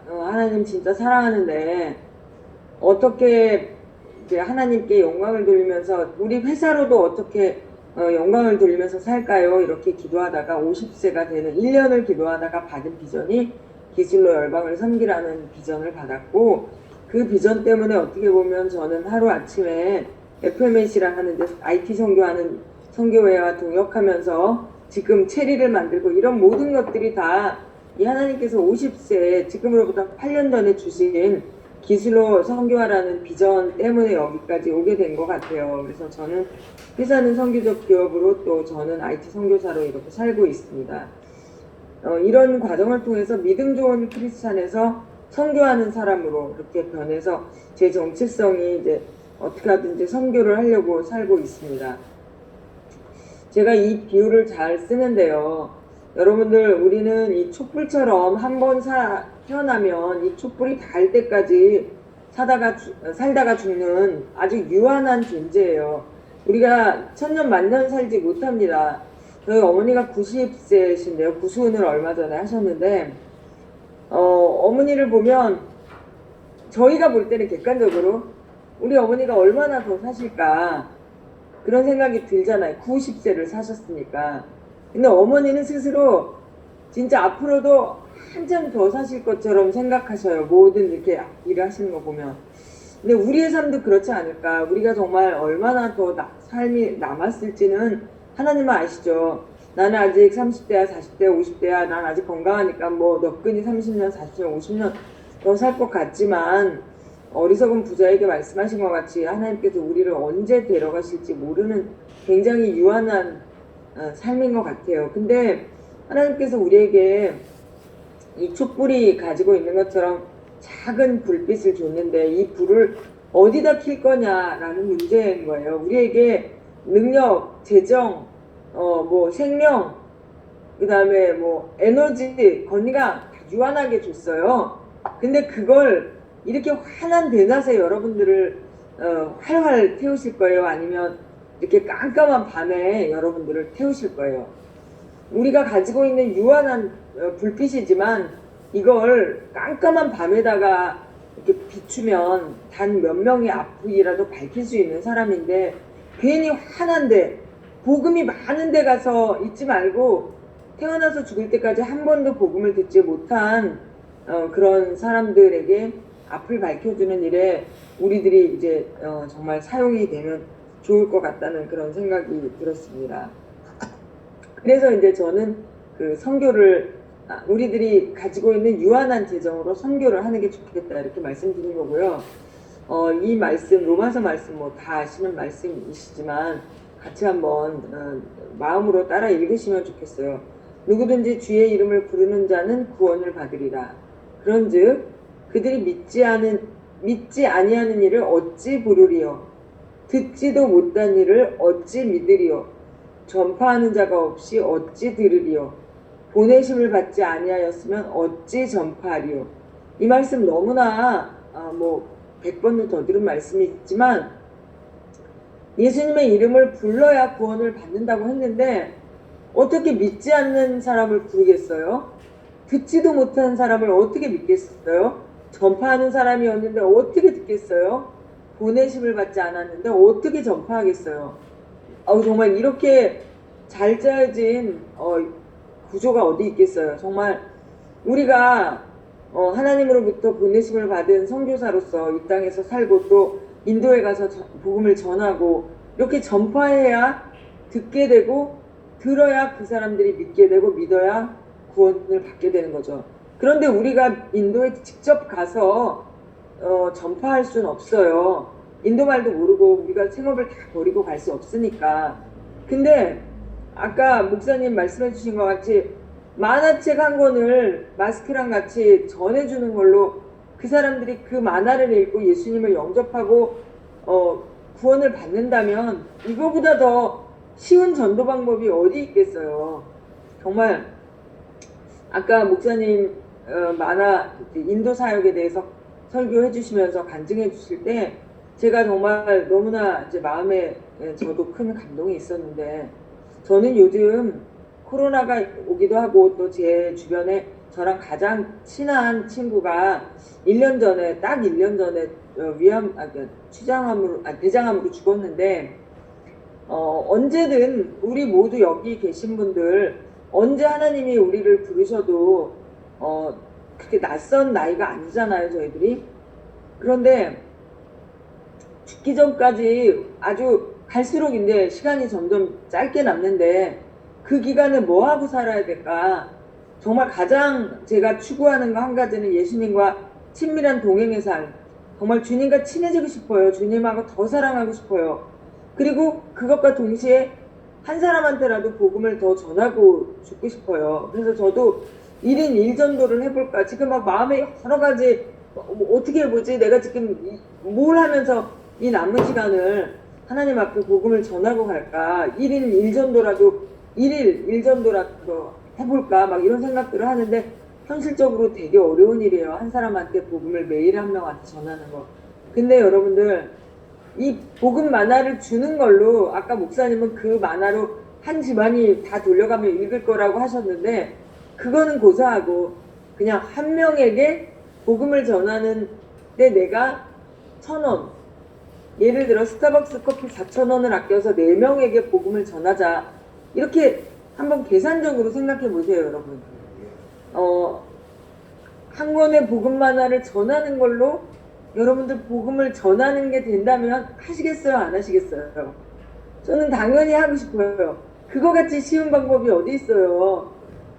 Speaker 13: 하나님 진짜 사랑하는데 어떻게 이제 하나님께 영광을 돌리면서 우리 회사로도 어떻게 영광을 돌리면서 살까요? 이렇게 기도하다가 50세가 되는 1년을 기도하다가 받은 비전이 기술로 열방을 섬기라는 비전을 받았고, 그 비전 때문에 어떻게 보면 저는 하루아침에 FMNC랑 하는 데 IT 선교하는 선교회와 동역하면서 지금 체리를 만들고, 이런 모든 것들이 다 이 하나님께서 50세 지금으로부터 8년 전에 주신 기술로 선교하라는 비전 때문에 여기까지 오게 된 것 같아요. 그래서 저는 회사는 선교적 기업으로 또 저는 IT 선교사로 이렇게 살고 있습니다. 이런 과정을 통해서 믿음 좋은 크리스찬에서 선교하는 사람으로 이렇게 변해서 제 정체성이 이제 어떻게 하든지 선교를 하려고 살고 있습니다. 제가 이 비유를 잘 쓰는데요. 여러분들, 우리는 이 촛불처럼 한번 태어나면 이 촛불이 닿을 때까지 살다가 죽는 아주 유한한 존재예요. 우리가 천년 만년 살지 못합니다. 저희 어머니가 90세신데요. 구수은을 얼마 전에 하셨는데 어머니를 보면 저희가 볼 때는 객관적으로 우리 어머니가 얼마나 더 사실까 그런 생각이 들잖아요. 90세를 사셨으니까. 근데 어머니는 스스로 진짜 앞으로도 한참 더 사실 것처럼 생각하셔요. 모든 이렇게 일을 하시는 거 보면. 근데 우리의 삶도 그렇지 않을까. 우리가 정말 얼마나 더 삶이 남았을지는 하나님은 아시죠. 나는 아직 30대야 40대야 50대야 난 아직 건강하니까 너끈히 30년 40년 50년 더 살 것 같지만, 어리석은 부자에게 말씀하신 것 같이 하나님께서 우리를 언제 데려가실지 모르는 굉장히 유한한 삶인 것 같아요. 근데 하나님께서 우리에게 이 촛불이 가지고 있는 것처럼 작은 불빛을 줬는데 이 불을 어디다 킬 거냐라는 문제인 거예요. 우리에게 능력, 재정, 뭐 생명, 그 다음에 뭐 에너지, 건강 다 유한하게 줬어요. 근데 그걸 이렇게 환한 대낮에 여러분들을 활활 태우실 거예요? 아니면 이렇게 깜깜한 밤에 여러분들을 태우실 거예요? 우리가 가지고 있는 유한한 불빛이지만 이걸 깜깜한 밤에다가 이렇게 비추면 단 몇 명의 앞이라도 밝힐 수 있는 사람인데 괜히 환한데 복음이 많은 데 가서 있지 말고 태어나서 죽을 때까지 한 번도 복음을 듣지 못한 그런 사람들에게 앞을 밝혀주는 일에 우리들이 이제 정말 사용이 되면 좋을 것 같다는 그런 생각이 들었습니다. 그래서 이제 저는 그 선교를 우리들이 가지고 있는 유한한 재정으로 선교를 하는 게 좋겠다 이렇게 말씀드린 거고요. 이 말씀 로마서 말씀 뭐 다 아시는 말씀이시지만 같이 한번 마음으로 따라 읽으시면 좋겠어요. 누구든지 주의 이름을 부르는 자는 구원을 받으리라. 그런즉 그들이 믿지 아니하는 일을 어찌 부르리요? 듣지도 못한 일을 어찌 믿으리요? 전파하는 자가 없이 어찌 들으리요? 보내심을 받지 아니하였으면 어찌 전파하리요? 이 말씀 너무나 뭐 100번도 더 들은 말씀이 있지만 예수님의 이름을 불러야 구원을 받는다고 했는데 어떻게 믿지 않는 사람을 부르겠어요? 듣지도 못한 사람을 어떻게 믿겠어요? 전파하는 사람이었는데 어떻게 듣겠어요? 보내심을 받지 않았는데 어떻게 전파하겠어요? 정말 이렇게 잘 짜여진 구조가 어디 있겠어요? 정말 우리가 하나님으로부터 보내심을 받은 선교사로서 이 땅에서 살고 또 인도에 가서 복음을 전하고 이렇게 전파해야 듣게 되고 들어야 그 사람들이 믿게 되고 믿어야 구원을 받게 되는 거죠. 그런데 우리가 인도에 직접 가서 전파할 수는 없어요. 인도 말도 모르고 우리가 생업을 다 버리고 갈 수 없으니까. 근데 아까 목사님 말씀해 주신 것 같이 만화책 한 권을 마스크랑 같이 전해주는 걸로 그 사람들이 그 만화를 읽고 예수님을 영접하고 구원을 받는다면 이거보다 더 쉬운 전도 방법이 어디 있겠어요. 정말 아까 목사님 만화 인도 사역에 대해서 설교해 주시면서 간증해 주실 때 제가 정말 너무나 이제 마음에 저도 큰 감동이 있었는데 저는 요즘 코로나가 오기도 하고 또 제 주변에 저랑 가장 친한 친구가 1년 전에 딱 1년 전에 대장암으로 죽었는데 언제든 우리 모두 여기 계신 분들 언제 하나님이 우리를 부르셔도 그렇게 낯선 나이가 아니잖아요 저희들이. 그런데 죽기 전까지 아주 갈수록 이제 시간이 점점 짧게 남는데 그 기간에 뭐 하고 살아야 될까? 정말 가장 제가 추구하는 거 한 가지는 예수님과 친밀한 동행의 삶. 정말 주님과 친해지고 싶어요. 주님하고 더 사랑하고 싶어요. 그리고 그것과 동시에 한 사람한테라도 복음을 더 전하고 죽고 싶어요. 그래서 저도 1인 1전도를 해볼까. 지금 막 마음에 여러 가지 어떻게 해보지? 내가 지금 뭘 하면서 이 남은 시간을 하나님 앞에 복음을 전하고 갈까? 1인 1전도라도 1일 1전도라도 해볼까? 막 이런 생각들을 하는데 현실적으로 되게 어려운 일이에요. 한 사람한테 복음을 매일 한 명한테 전하는 거. 근데 여러분들 이 복음 만화를 주는 걸로 아까 목사님은 그 만화로 한 집안이 다 돌려가며 읽을 거라고 하셨는데 그거는 고사하고 그냥 한 명에게 복음을 전하는데 내가 1,000원 예를 들어 스타벅스 커피 4,000원을 아껴서 4명에게 복음을 전하자 이렇게 한번 계산적으로 생각해 보세요 여러분. 한 권의 복음 만화를 전하는 걸로 여러분들 복음을 전하는 게 된다면 하시겠어요? 안 하시겠어요? 저는 당연히 하고 싶어요. 그거 같이 쉬운 방법이 어디 있어요?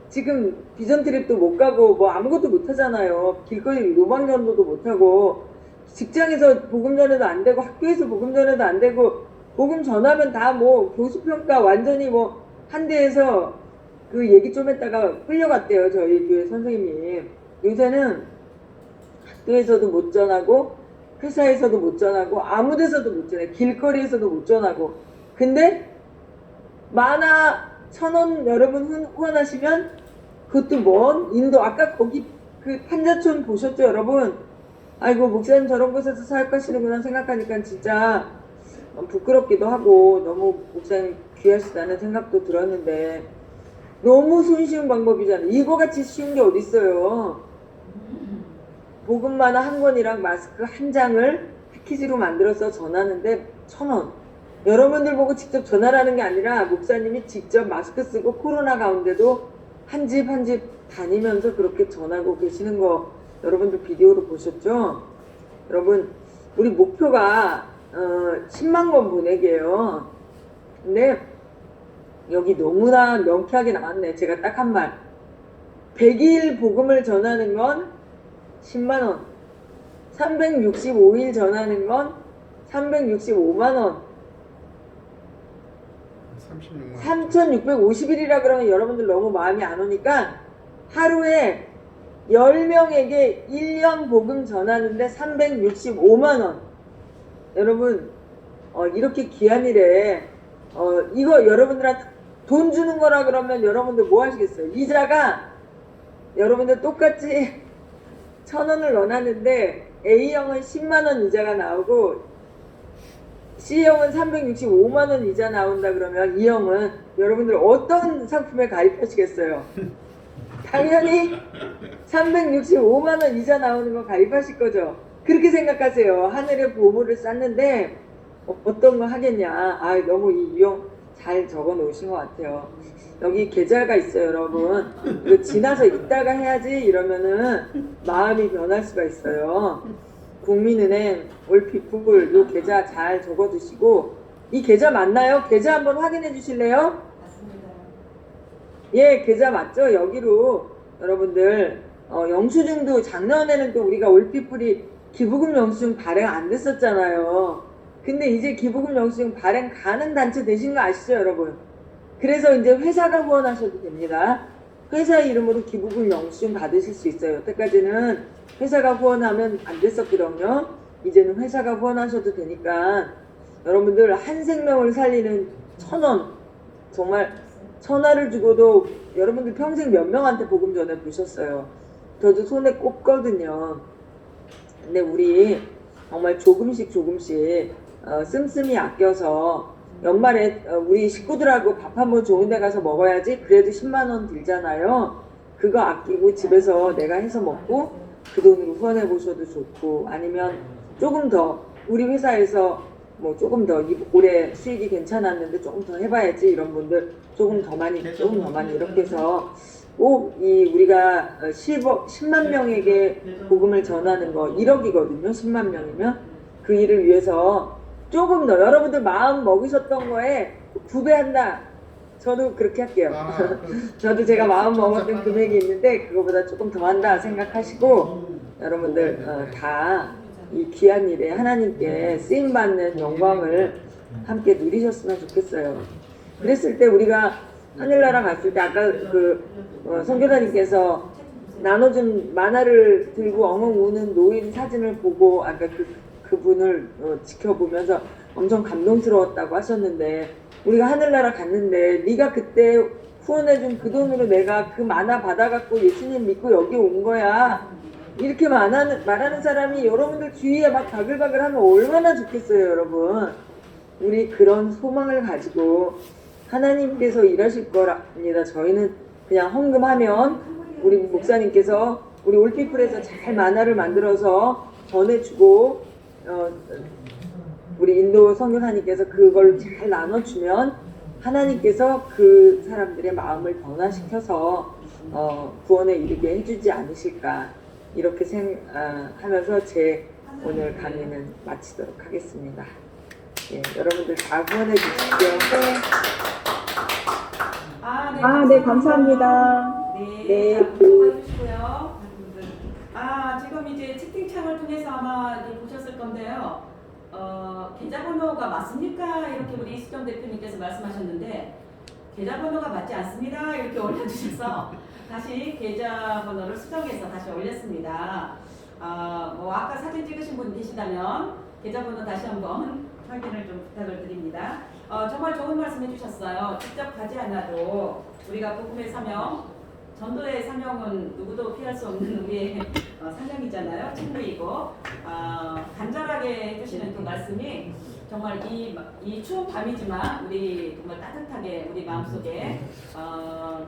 Speaker 13: 지금 비전 트립도 못 가고 뭐 아무것도 못 하잖아요. 길거리 노방 전도도 못 하고 직장에서 복음 전해도 안 되고 학교에서 복음 전해도 안 되고 복음 전하면 다 뭐 교수 평가 완전히 뭐 한 대에서 그 얘기 좀 했다가 끌려갔대요. 저희 교회 선생님이. 요새는 학교에서도 못 전하고 회사에서도 못 전하고 아무 데서도 못 전해. 길거리에서도 못 전하고. 근데 만화 1,000원 여러분 후원하시면 그것도 먼 인도 아까 거기 그 판자촌 보셨죠 여러분? 아이고 목사님 저런 곳에서 사역하시는구나 생각하니까 진짜 부끄럽기도 하고 너무 목사님 귀하시다는 생각도 들었는데 너무 손쉬운 방법이잖아요. 이거같이 쉬운 게 어딨어요. 복음 만화 한 권이랑 마스크 한 장을 패키지로 만들어서 전하는데 1,000원. 여러분들 보고 직접 전화라는 게 아니라 목사님이 직접 마스크 쓰고 코로나 가운데도 한 집 한 집 다니면서 그렇게 전하고 계시는 거 여러분들 비디오로 보셨죠? 여러분 우리 목표가 10만 권 보내기예요. 근데 여기 너무나 명쾌하게 나왔네. 제가 딱 한 말. 100일 복음을 전하는 건 10만 원. 365일 전하는 건 365만 원. 3,650일이라 그러면 여러분들 너무 마음이 안 오니까 하루에 10명에게 1년 복음 전하는데 365만 원. 여러분 이렇게 귀한 일에 이거 여러분들한테 돈 주는 거라 그러면 여러분들 뭐 하시겠어요? 이자가 여러분들 똑같이 1,000원을 넣어놨는데 A형은 10만 원 이자가 나오고 C형은 365만 원 이자 나온다 그러면 E형은 여러분들 어떤 상품에 가입하시겠어요? 당연히 365만 원 이자 나오는 거 가입하실 거죠. 그렇게 생각하세요. 하늘에 보물을 쌓는데 어떤 거 하겠냐. 아 너무 이 유형 잘 적어 놓으신 것 같아요. 여기 계좌가 있어요 여러분. 이거 지나서 이따가 해야지 이러면은 마음이 변할 수가 있어요. 국민은행 올피풀 요 계좌 잘 적어 두시고 이 계좌 맞나요? 계좌 한번 확인해 주실래요?
Speaker 4: 맞습니다.
Speaker 13: 예, 계좌 맞죠? 여기로 여러분들 영수증도 작년에는 또 우리가 올피풀이 기부금 영수증 발행 안 됐었잖아요. 근데 이제 기부금 영수증 발행 가능 단체 되신 거 아시죠 여러분? 그래서 이제 회사가 후원하셔도 됩니다. 회사 이름으로 기부금 영수증 받으실 수 있어요. 여태까지는 회사가 후원하면 안 됐었거든요. 이제는 회사가 후원하셔도 되니까 여러분들 한 생명을 살리는 1,000원 정말 천하를 주고도 여러분들 평생 몇 명한테 복음 전해 보셨어요. 저도 손에 꼽거든요. 근데 우리 정말 조금씩 씀씀이 아껴서 연말에 우리 식구들하고 밥 한번 좋은 데 가서 먹어야지 그래도 10만 원 들잖아요. 그거 아끼고 집에서 내가 해서 먹고 그 돈으로 후원해 보셔도 좋고 아니면 조금 더 우리 회사에서 뭐 조금 더 올해 수익이 괜찮았는데 조금 더 해봐야지 이런 분들 조금 더 많이 이렇게 해서 꼭 이 우리가 10만 명에게 복음을 전하는 거 1억이거든요. 10만 명이면 그 일을 위해서 조금 더 여러분들 마음 먹으셨던 거에 부배한다. 저도 그렇게 할게요. 저도 제가 마음 먹었던 금액이 있는데 그거보다 조금 더 한다 생각하시고 여러분들 다 이 귀한 일에 하나님께 쓰임받는 영광을 함께 누리셨으면 좋겠어요. 그랬을 때 우리가 하늘나라 갔을 때 아까 그 선교사님께서 나눠준 만화를 들고 엉엉 우는 노인 사진을 보고 아까 그분을 지켜보면서 엄청 감동스러웠다고 하셨는데 우리가 하늘나라 갔는데 네가 그때 후원해준 그 돈으로 내가 그 만화 받아갖고 예수님 믿고 여기 온 거야. 이렇게 말하는 사람이 여러분들 주위에 막 바글바글 하면 얼마나 좋겠어요 여러분. 우리 그런 소망을 가지고 하나님께서 일하실 거랍니다. 저희는 그냥 헌금하면 우리 목사님께서 우리 올피플에서 잘 만화를 만들어서 전해주고 우리 인도 선교사님께서 그걸 잘 나눠주면 하나님께서 그 사람들의 마음을 변화시켜서 구원에 이르게 해주지 않으실까 이렇게 하면서 제 오늘 강의는 마치도록 하겠습니다. 예, 여러분들 다 후원해 주십시오.
Speaker 1: 네,
Speaker 13: 감사합니다.
Speaker 1: 네, 수고하셨고요. 지금 이제 채팅창을 통해서 아마 이제 보셨을 건데요. 계좌번호가 맞습니까? 이렇게 우리 수정 대표님께서 말씀하셨는데 계좌번호가 맞지 않습니다. 이렇게 올려주셔서 다시 계좌번호를 수정해서 다시 올렸습니다. 뭐 아까 사진 찍으신 분 계시다면 계좌번호 다시 한번 확인을 좀 부탁을 드립니다. 정말 좋은 말씀 해주셨어요. 직접 가지 않아도 우리가 복음의 사명, 전도의 사명은 누구도 피할 수 없는 우리의 사명이잖아요. 친구이고 간절하게 해주시는 그 말씀이 정말 이 추운 밤이지만 우리 정말 따뜻하게 우리 마음속에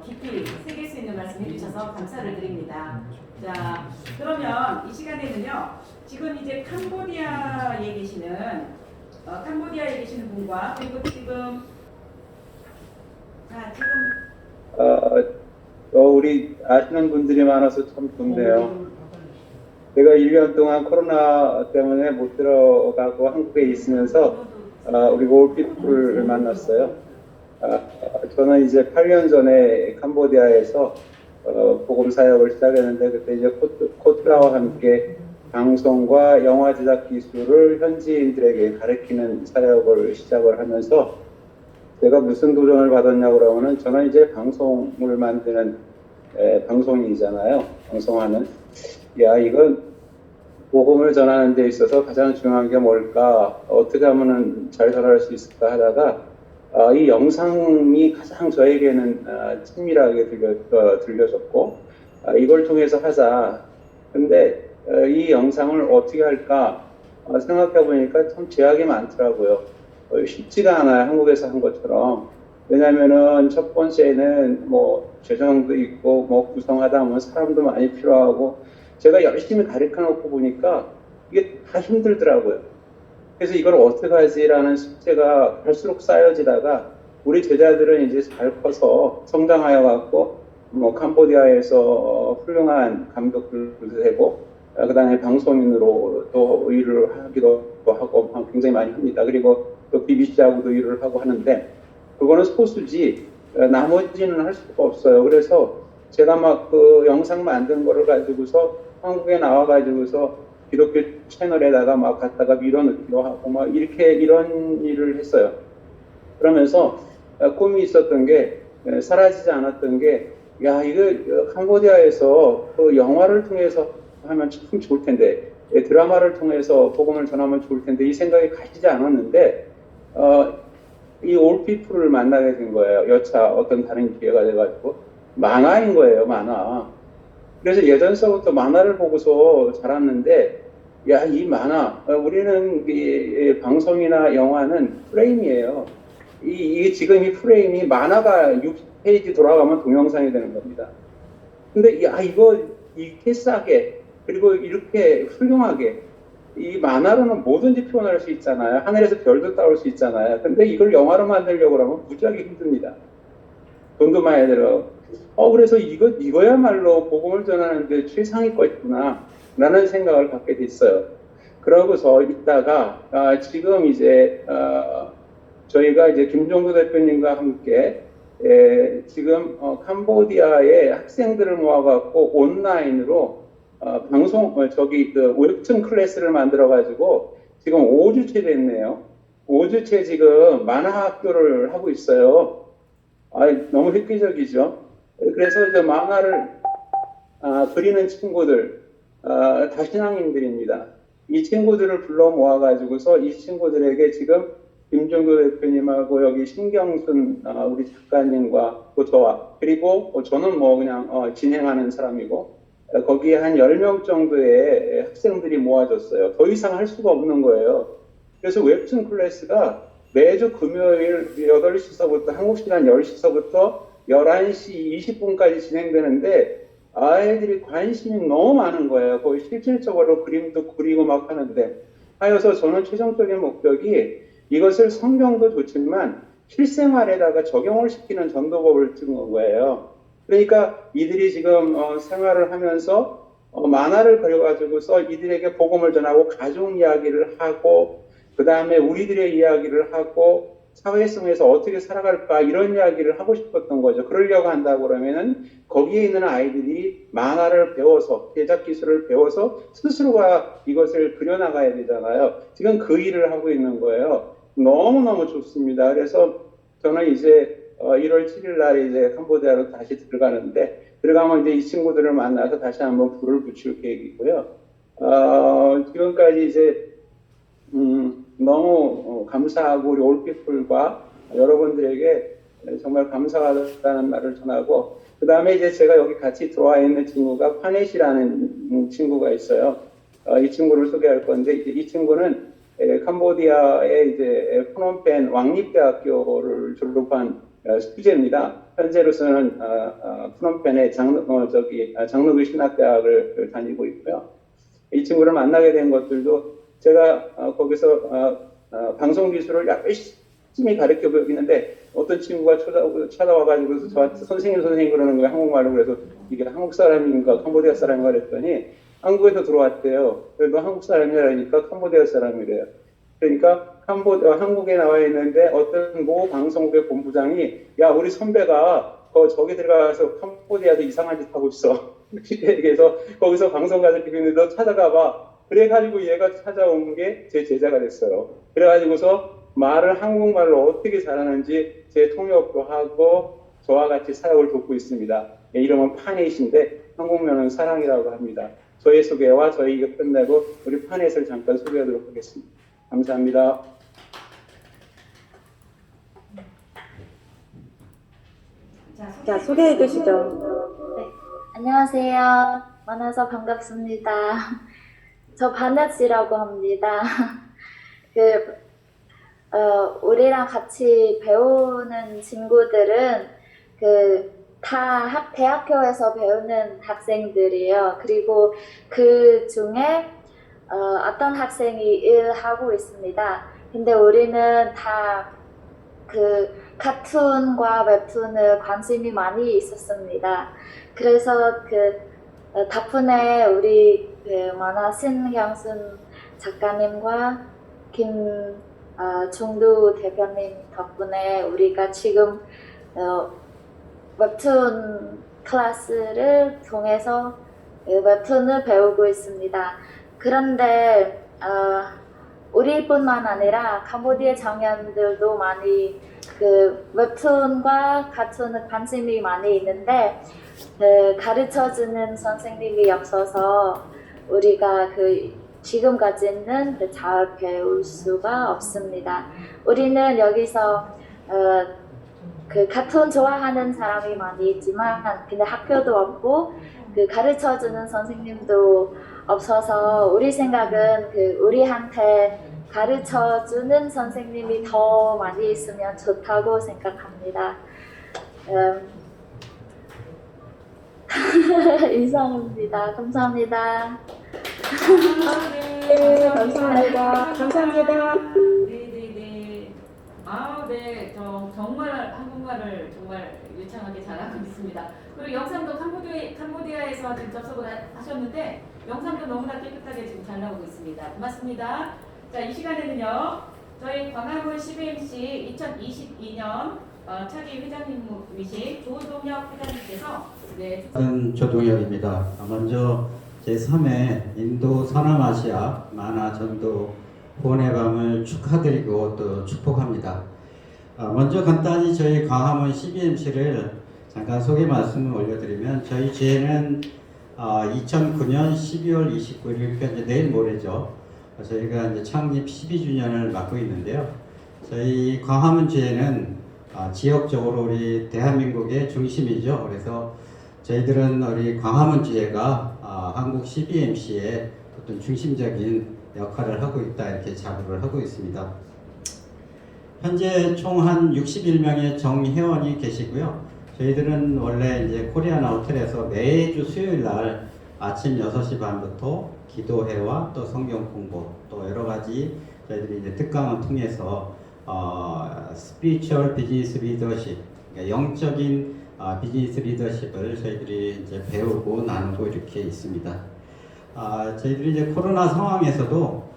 Speaker 1: 깊이 새길 수 있는 말씀 해주셔서 감사를 드립니다. 자, 그러면 이 시간에는요, 지금 이제 캄보디아에 계시는 분과 그리고 지금
Speaker 14: 우리 아시는 분들이 많아서 참 좋네요. 제가 1년 동안 코로나 때문에 못 들어가고 한국에 있으면서 우리 올피플을 만났어요. 저는 이제 8년 전에 캄보디아에서 복음 사역을 시작했는데 그때 이제 코트라와 함께 방송과 영화 제작 기술을 현지인들에게 가르치는 사역을 시작을 하면서 제가 무슨 도전을 받았냐고 그러면은 저는 이제 방송을 만드는 방송인이잖아요. 방송하는. 야, 이건 복음을 전하는 데 있어서 가장 중요한 게 뭘까? 어떻게 하면은 잘 전할 수 있을까 하다가 이 영상이 가장 저에게는 친밀하게 들려졌고 이걸 통해서 하자. 근데 이 영상을 어떻게 할까 생각해 보니까 참 제약이 많더라고요. 쉽지가 않아요. 한국에서 한 것처럼. 왜냐면은 첫 번째는 뭐 재정도 있고 뭐 구성하다 보면 사람도 많이 필요하고 제가 열심히 가르쳐 놓고 보니까 이게 다 힘들더라고요. 그래서 이걸 어떻게 하지라는 숙제가 갈수록 쌓여지다가 우리 제자들은 이제 잘 커서 성장하여 갖고 뭐 캄보디아에서 훌륭한 감독들도 되고 그다음에 방송인으로 또 일을 하기도 하고 굉장히 많이 합니다. 그리고 또 BBC하고도 일을 하고 하는데 그거는 소수지 나머지는 할 수가 없어요. 그래서 제가 막 그 영상 만든 거를 가지고서 한국에 나와 가지고서 기독교 채널에다가 막 갖다가 밀어넣기도 하고 막 이런 일을 했어요. 그러면서 꿈이 있었던 게 사라지지 않았던 게 야, 이거 캄보디아에서 그 영화를 통해서 하면 참 좋을 텐데 드라마를 통해서 복음을 전하면 좋을 텐데 이 생각이 가시지 않았는데 이 올피플을 만나게 된 거예요. 여차 어떤 다른 기회가 돼가지고 만화인 거예요. 만화. 그래서 예전서부터 만화를 보고서 자랐는데 야, 이 만화 우리는 이 방송이나 영화는 프레임이에요. 이게 지금 이 프레임이 만화가 6페이지 돌아가면 동영상이 되는 겁니다. 근데 야, 이거 이렇게 싸게 그리고 이렇게 훌륭하게 이 만화로는 뭐든지 표현할 수 있잖아요. 하늘에서 별도 따올 수 있잖아요. 근데 이걸 영화로 만들려고 하면 무지하게 힘듭니다. 돈도 많이 들어. 그래서 이거야말로 복음을 전하는데 최상의 것이구나 라는 생각을 갖게 됐어요. 그러고서 있다가 지금 이제 저희가 이제 김종도 대표님과 함께 지금 캄보디아의 학생들을 모아갖고 온라인으로 방송 웹툰 클래스를 만들어 가지고 지금 5주째 됐네요. 5주째 지금 만화 학교를 하고 있어요. 너무 획기적이죠. 그래서 이제 만화를 그리는 친구들 다 신앙인들입니다. 이 친구들을 불러 모아 가지고서 이 친구들에게 지금 김종도 대표님하고 여기 신경순 우리 작가님과 또 저와 그리고 저는 뭐 그냥 진행하는 사람이고 거기에 한 10명 정도의 학생들이 모아졌어요. 더 이상 할 수가 없는 거예요. 그래서 웹툰 클래스가 매주 금요일 8시서부터 한국 시간 10시서부터 11시 20분까지 진행되는데 아이들이 관심이 너무 많은 거예요. 거의 실질적으로 그림도 그리고 막 하는데 하여서 저는 최종적인 목적이 이것을 성경도 좋지만 실생활에다가 적용을 시키는 전도법을 찍은 거예요. 그러니까 이들이 지금 생활을 하면서 만화를 그려가지고서 이들에게 복음을 전하고 가족 이야기를 하고 그 다음에 우리들의 이야기를 하고 사회성에서 어떻게 살아갈까 이런 이야기를 하고 싶었던 거죠. 그러려고 한다고 그러면은 거기에 있는 아이들이 만화를 배워서 제작 기술을 배워서 스스로가 이것을 그려나가야 되잖아요. 지금 그 일을 하고 있는 거예요. 너무너무 좋습니다. 그래서 저는 이제 1월 7일 날 이제 캄보디아로 다시 들어가는데, 들어가면 이제 이 친구들을 만나서 다시 한번 불을 붙일 계획이고요. 지금까지 이제 너무 감사하고 우리 올피플과 여러분들에게 정말 감사하다는 말을 전하고, 그 다음에 이제 제가 여기 같이 들어와 있는 친구가 파넷이라는 친구가 있어요. 이 친구를 소개할 건데, 이제 이 친구는 캄보디아의 이제 프놈펜 왕립대학교를 졸업한 수재입니다. 현재로서는 프놈펜의 장르그 신학대학을 다니고 있고요. 이 친구를 만나게 된 것들도 제가 거기서 방송 기술을 열심히 가르치고 있는데, 어떤 친구가 찾아와가지고 저한테 선생님 그러는 거예요. 한국말로. 그래서 이게 한국 사람인가 캄보디아 사람인가 그랬더니 한국에서 들어왔대요. 그래도 한국 사람이라니까 캄보디아 사람이래요. 그러니까 한국에 나와 있는데 어떤 모 방송국의 본부장이, 야, 우리 선배가 저기 들어가서 캄보디아도 이상한 짓 하고 있어. 그래서 거기서 방송 가르치고 있는데 너 찾아가 봐. 그래가지고 얘가 찾아온 게 제 제자가 됐어요. 그래가지고서 말을 한국말로 어떻게 잘하는지 제 통역도 하고 저와 같이 사역을 돕고 있습니다. 이름은 파넷인데 한국명은 사랑이라고 합니다. 저의 소개와 저희가 끝내고 우리 파넷을 잠깐 소개하도록 하겠습니다. 감사합니다.
Speaker 13: 자, 소개해 주시죠.
Speaker 10: 네, 안녕하세요. 만나서 반갑습니다. 저 바넷이라고 합니다. 우리랑 같이 배우는 친구들은 다 대학교에서 배우는 학생들이에요. 그리고 그 중에 어떤 학생이 일하고 있습니다. 근데 우리는 다 카툰과 웹툰을 관심이 많이 있었습니다. 그래서 덕분에 우리 만화 신경순 작가님과 김종두 대표님 덕분에 우리가 지금 웹툰 클래스를 통해서 웹툰을 배우고 있습니다. 그런데 우리뿐만 아니라 캄보디아 청년들도 많이 웹툰과 카툰에 관심이 많이 있는데 가르쳐주는 선생님이 없어서 우리가 지금까지는 잘 배울 수가 없습니다. 우리는 여기서 카툰 좋아하는 사람이 많이 있지만 근데 학교도 없고 가르쳐주는 선생님도 없어서 우리 생각은 우리한테 가르쳐주는 선생님이 더 많이 있으면 좋다고 생각합니다. 이상입니다. 감사합니다.
Speaker 1: 네,
Speaker 13: 감사합니다. 감사합니다.
Speaker 1: 네네네. 네. 정말 한국말을 정말 유창하게 잘하고 있습니다. 그리고 영상도 캄보디아에서 지금 접속을 하셨는데 영상도 너무나 깨끗하게 지금 잘 나오고 있습니다. 고맙습니다. 자, 이 시간에는요, 저희 광화문 CBMC 2022년 차기 회장님이신 조동혁 회장님께서
Speaker 15: 저는 조동혁입니다. 먼저 제3회 인도 서남아시아 만화 전도 후원의 밤을 축하드리고 또 축복합니다. 먼저 간단히 저희 광화문 CBMC를 잠깐 소개 말씀을 올려드리면, 저희 지회는 2009년 12월 29일, 그러니까 이제 내일 모레죠. 저희가 이제 창립 12주년을 맞고 있는데요. 저희 광화문 지회는 지역적으로 우리 대한민국의 중심이죠. 그래서 저희들은 우리 광화문 지회가 한국 CBMC의 어떤 중심적인 역할을 하고 있다, 이렇게 자부를 하고 있습니다. 현재 총 한 61명의 정회원이 계시고요. 저희들은 원래 이제 코리안 아우텔에서 매주 수요일 날 아침 6시 반부터 기도회와 또 성경 공부, 또 여러 가지 저희들이 이제 특강을 통해서 스피리추얼 비즈니스 리더십, 그러니까 영적인 비즈니스 리더십을 저희들이 이제 배우고 나누고 이렇게 있습니다. 저희들이 이제 코로나 상황에서도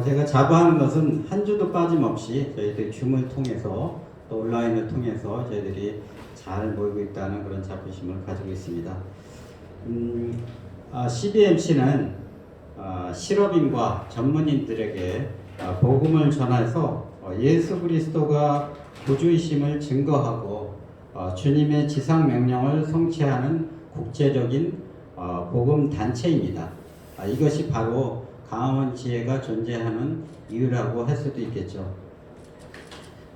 Speaker 15: 제가 자부하는 것은 한 주도 빠짐없이 저희들이 줌을 통해서 또 온라인을 통해서 저희들이 잘 모이고 있다는 그런 자부심을 가지고 있습니다. CBMC는 실업인과 전문인들에게 복음을 전해서 예수 그리스도가 구주이심을 증거하고 주님의 지상 명령을 성취하는 국제적인 복음 단체입니다. 이것이 바로 광화문 지회가 존재하는 이유라고 할 수도 있겠죠.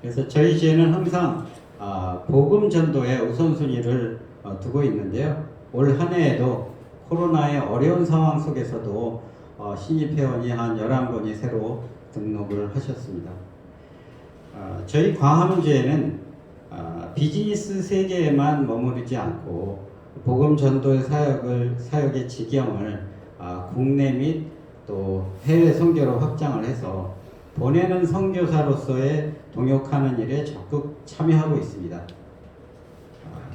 Speaker 15: 그래서 저희 지회는 항상 복음 전도에 우선순위를 두고 있는데요. 올 한 해에도 코로나의 어려운 상황 속에서도 신입 회원이 한 11분이 새로 등록을 하셨습니다. 저희 광화문 지회는 비즈니스 세계에만 머무르지 않고 복음 전도의 사역의 지경을 국내 및 또 해외 선교로 확장을 해서 보내는 선교사로서의 동역하는 일에 적극 참여하고 있습니다.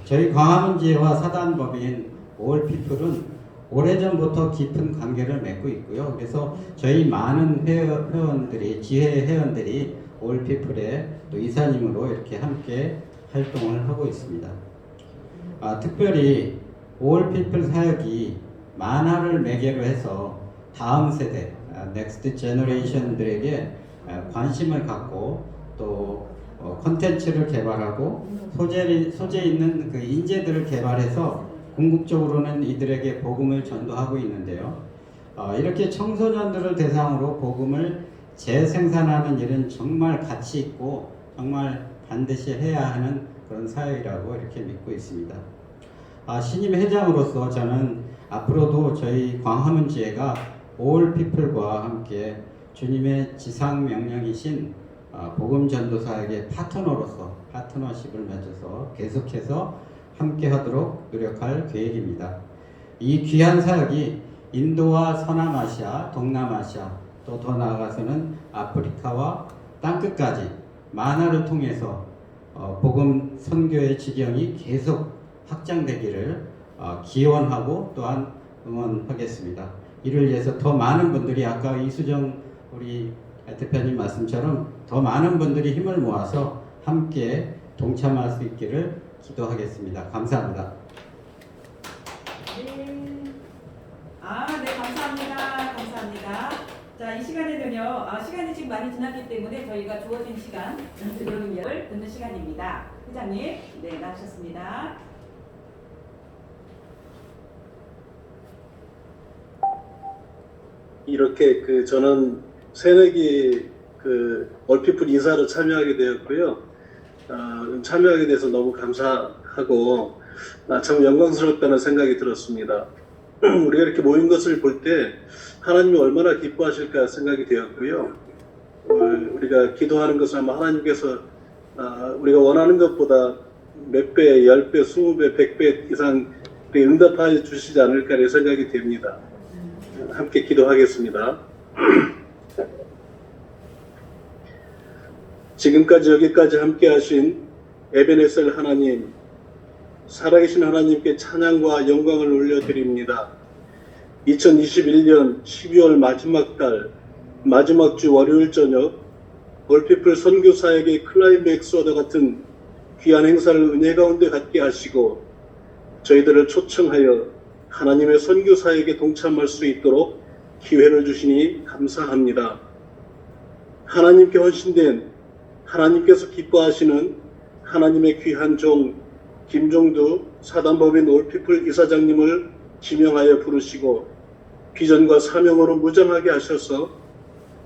Speaker 15: 저희 광화문 지회와 사단법인 올피플은 오래전부터 깊은 관계를 맺고 있고요. 그래서 저희 많은 회원들이, 지회 회원들이 올피플의 또 이사님으로 이렇게 함께 활동을 하고 있습니다. 특별히 올피플 사역이 만화를 매개로 해서 다음 세대, 넥스트 제너레이션들에게 관심을 갖고 또 콘텐츠를 개발하고 소재 있는 그 인재들을 개발해서 궁극적으로는 이들에게 복음을 전도하고 있는데요. 이렇게 청소년들을 대상으로 복음을 재생산하는 일은 정말 가치 있고 정말 반드시 해야 하는 그런 사역이라고 이렇게 믿고 있습니다. 신임 회장으로서 저는 앞으로도 저희 광화문 지회가 올 피플과 함께 주님의 지상 명령이신 복음 전도 사역의 파트너로서 파트너십을 맺어서 계속해서 함께 하도록 노력할 계획입니다. 이 귀한 사역이 인도와 서남아시아, 동남아시아 또 더 나아가서는 아프리카와 땅끝까지 만화를 통해서 복음 선교의 지경이 계속 확장되기를 기원하고 또한 응원하겠습니다. 이를 위해서 더 많은 분들이 아까 이수정 우리 대표님 말씀처럼 더 많은 분들이 힘을 모아서 함께 동참할 수 있기를 기도하겠습니다. 감사합니다.
Speaker 1: 네, 감사합니다. 감사합니다. 자, 이 시간에는요, 시간이 지금 많이 지났기 때문에 저희가 주어진 시간, 들어오는 듣는 시간입니다. 회장님, 네, 나오셨습니다.
Speaker 16: 이렇게 저는 새내기 올피플 인사로 참여하게 되었고요. 참여하게 돼서 너무 감사하고 참 영광스럽다는 생각이 들었습니다. 우리가 이렇게 모인 것을 볼 때 하나님이 얼마나 기뻐하실까 생각이 되었고요. 우리가 기도하는 것은 아마 하나님께서 우리가 원하는 것보다 몇 배, 10배, 20배, 100배 이상 응답하여 주시지 않을까 하는 생각이 됩니다. 함께 기도하겠습니다. 지금까지 여기까지 함께 하신 에베네셀 하나님, 살아계신 하나님께 찬양과 영광을 올려드립니다. 2021년 12월 마지막 달, 마지막 주 월요일 저녁 올피플 선교사역의 클라이맥스와도 같은 귀한 행사를 은혜 가운데 갖게 하시고 저희들을 초청하여 하나님의 선교사역에 동참할 수 있도록 기회를 주시니 감사합니다. 하나님께 헌신된 하나님께서 기뻐하시는 하나님의 귀한 종 김종두 사단법인 올피플 이사장님을 지명하여 부르시고 비전과 사명으로 무장하게 하셔서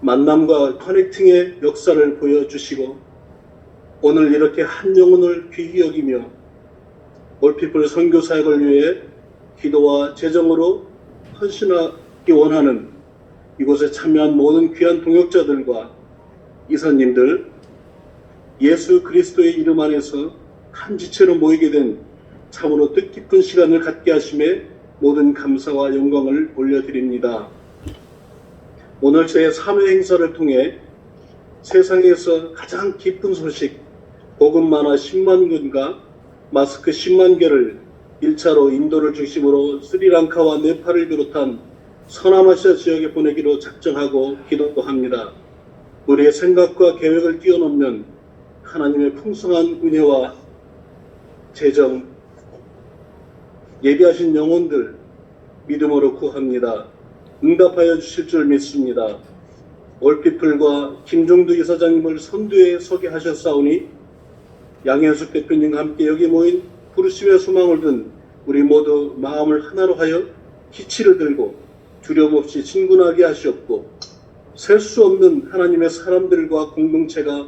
Speaker 16: 만남과 커넥팅의 역사를 보여주시고 오늘 이렇게 한 영혼을 귀히 여기며 올피플 선교사역을 위해 기도와 재정으로 헌신하기 원하는 이곳에 참여한 모든 귀한 동역자들과 이사님들, 예수 그리스도의 이름 안에서 한 지체로 모이게 된 참으로 뜻깊은 시간을 갖게 하심에 모든 감사와 영광을 올려드립니다. 오늘 제 3회 행사를 통해 세상에서 가장 기쁜 소식, 복음 만화 10만 군과 마스크 10만 개를 1차로 인도를 중심으로 스리랑카와 네팔을 비롯한 서남아시아 지역에 보내기로 작정하고 기도합니다. 우리의 생각과 계획을 뛰어넘는 하나님의 풍성한 은혜와 재정, 예비하신 영혼들 믿음으로 구합니다. 응답하여 주실 줄 믿습니다. 올피플과 김종두 이사장님을 선두에 서게 하셨사오니 양현숙 대표님과 함께 여기 모인 부르심의 소망을 든 우리 모두 마음을 하나로 하여 기치를 들고 두려움 없이 진군하게 하시옵고 셀 수 없는 하나님의 사람들과 공동체가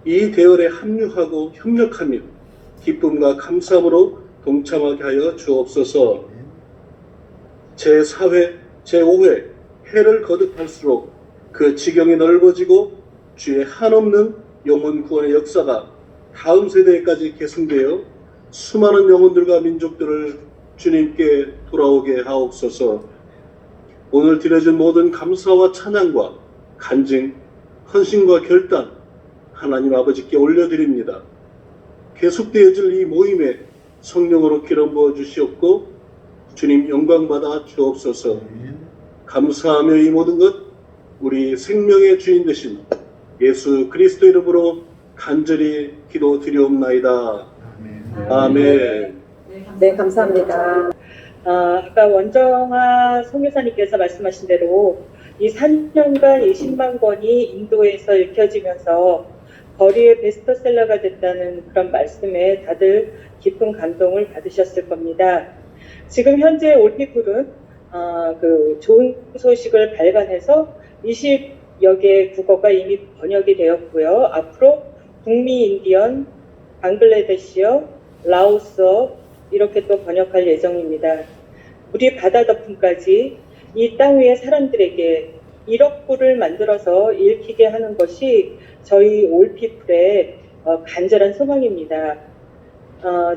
Speaker 16: 이 대열에 합류하고 협력하며 기쁨과 감사함으로 동참하게 하여 주옵소서. 제4회, 제5회 해를 거듭할수록 그 지경이 넓어지고 주의 한없는 영혼 구원의 역사가 다음 세대까지 계승되어 수많은 영혼들과 민족들을 주님께 돌아오게 하옵소서. 오늘 드려진 모든 감사와 찬양과 간증, 헌신과 결단 하나님 아버지께 올려드립니다. 계속되어질 이 모임에 성령으로 기름 부어 주시옵고 주님 영광받아 주옵소서. 감사하며 이 모든 것 우리 생명의 주인 되신 예수 그리스도 이름으로 간절히 기도드리옵나이다. 아멘.
Speaker 3: 네, 감사합니다. 아까 원정아 선교사님께서 말씀하신 대로 이 3년간 20만 권이 인도에서 읽혀지면서 거리의 베스트셀러가 됐다는 그런 말씀에 다들 깊은 감동을 받으셨을 겁니다. 지금 현재 올피플은 그 좋은 소식을 발간해서 20여 개 국어가 이미 번역이 되었고요. 앞으로 북미 인디언, 방글라데시어, 라오스어 이렇게 또 번역할 예정입니다. 우리 바다 덮음까지 이 땅 위의 사람들에게 1억 부를 만들어서 읽히게 하는 것이 저희 올피플의 간절한 소망입니다.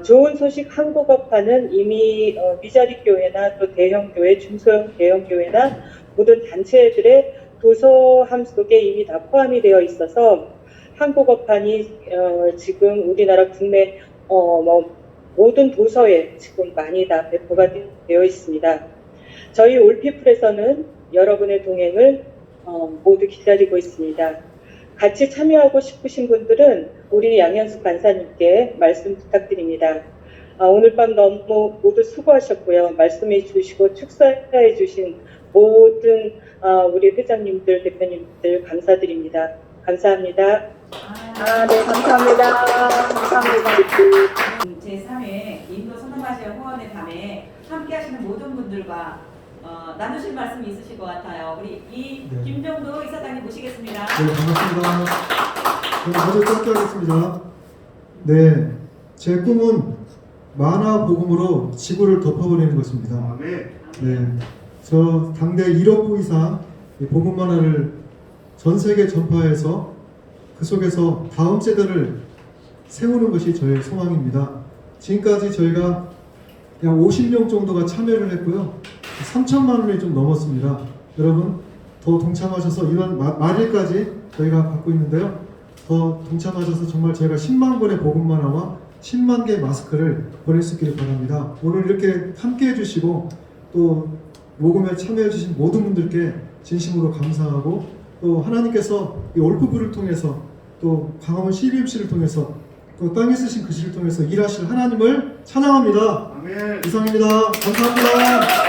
Speaker 3: 좋은 소식 한국어판은 이미 미자리 교회나 또 대형 교회, 중소형 대형 교회나 모든 단체들의 도서함 속에 이미 다 포함이 되어 있어서 한국어판이 지금 우리나라 국내 모든 도서에 지금 많이 다 배포가 되어 있습니다. 저희 올피플에서는 여러분의 동행을 모두 기다리고 있습니다. 같이 참여하고 싶으신 분들은 우리 양현숙 간사님께 말씀 부탁드립니다. 오늘 밤 너무 모두 수고하셨고요. 말씀해 주시고 축사해 주신 모든 우리 회장님들, 대표님들 감사드립니다. 감사합니다.
Speaker 10: 네, 감사합니다. 감사합니다.
Speaker 1: 제3회 인도 서남아시아 후원의 밤에 함께 하시는 모든 분들과 나누실 말씀이 있으실 것 같아요. 우리 김정도 이사장님 모시겠습니다.
Speaker 17: 네, 반갑습니다. 저는 먼저 짧게 하겠습니다. 네, 제 꿈은 만화 복음으로 지구를 덮어버리는 것입니다. 네, 저 당대 1억 부 이상 복음 만화를 전 세계 전파해서 그 속에서 다음 세대를 세우는 것이 저의 소망입니다. 지금까지 저희가 약 50명 정도가 참여를 했고요. 3천만 원이 좀 넘었습니다. 여러분 더 동참하셔서 이번 말일까지 저희가 받고 있는데요. 더 동참하셔서 정말 저희가 10만 권의 복음 만화와 10만 개의 마스크를 보낼 수 있기를 바랍니다. 오늘 이렇게 함께 해주시고 또 모금에 참여해 주신 모든 분들께 진심으로 감사하고 또 하나님께서 이 올프부를 통해서 또 광화문 CBMC를 통해서 또 땅에 쓰신 글씨를 통해서 일하실 하나님을 찬양합니다. 아멘. 이상입니다. 감사합니다.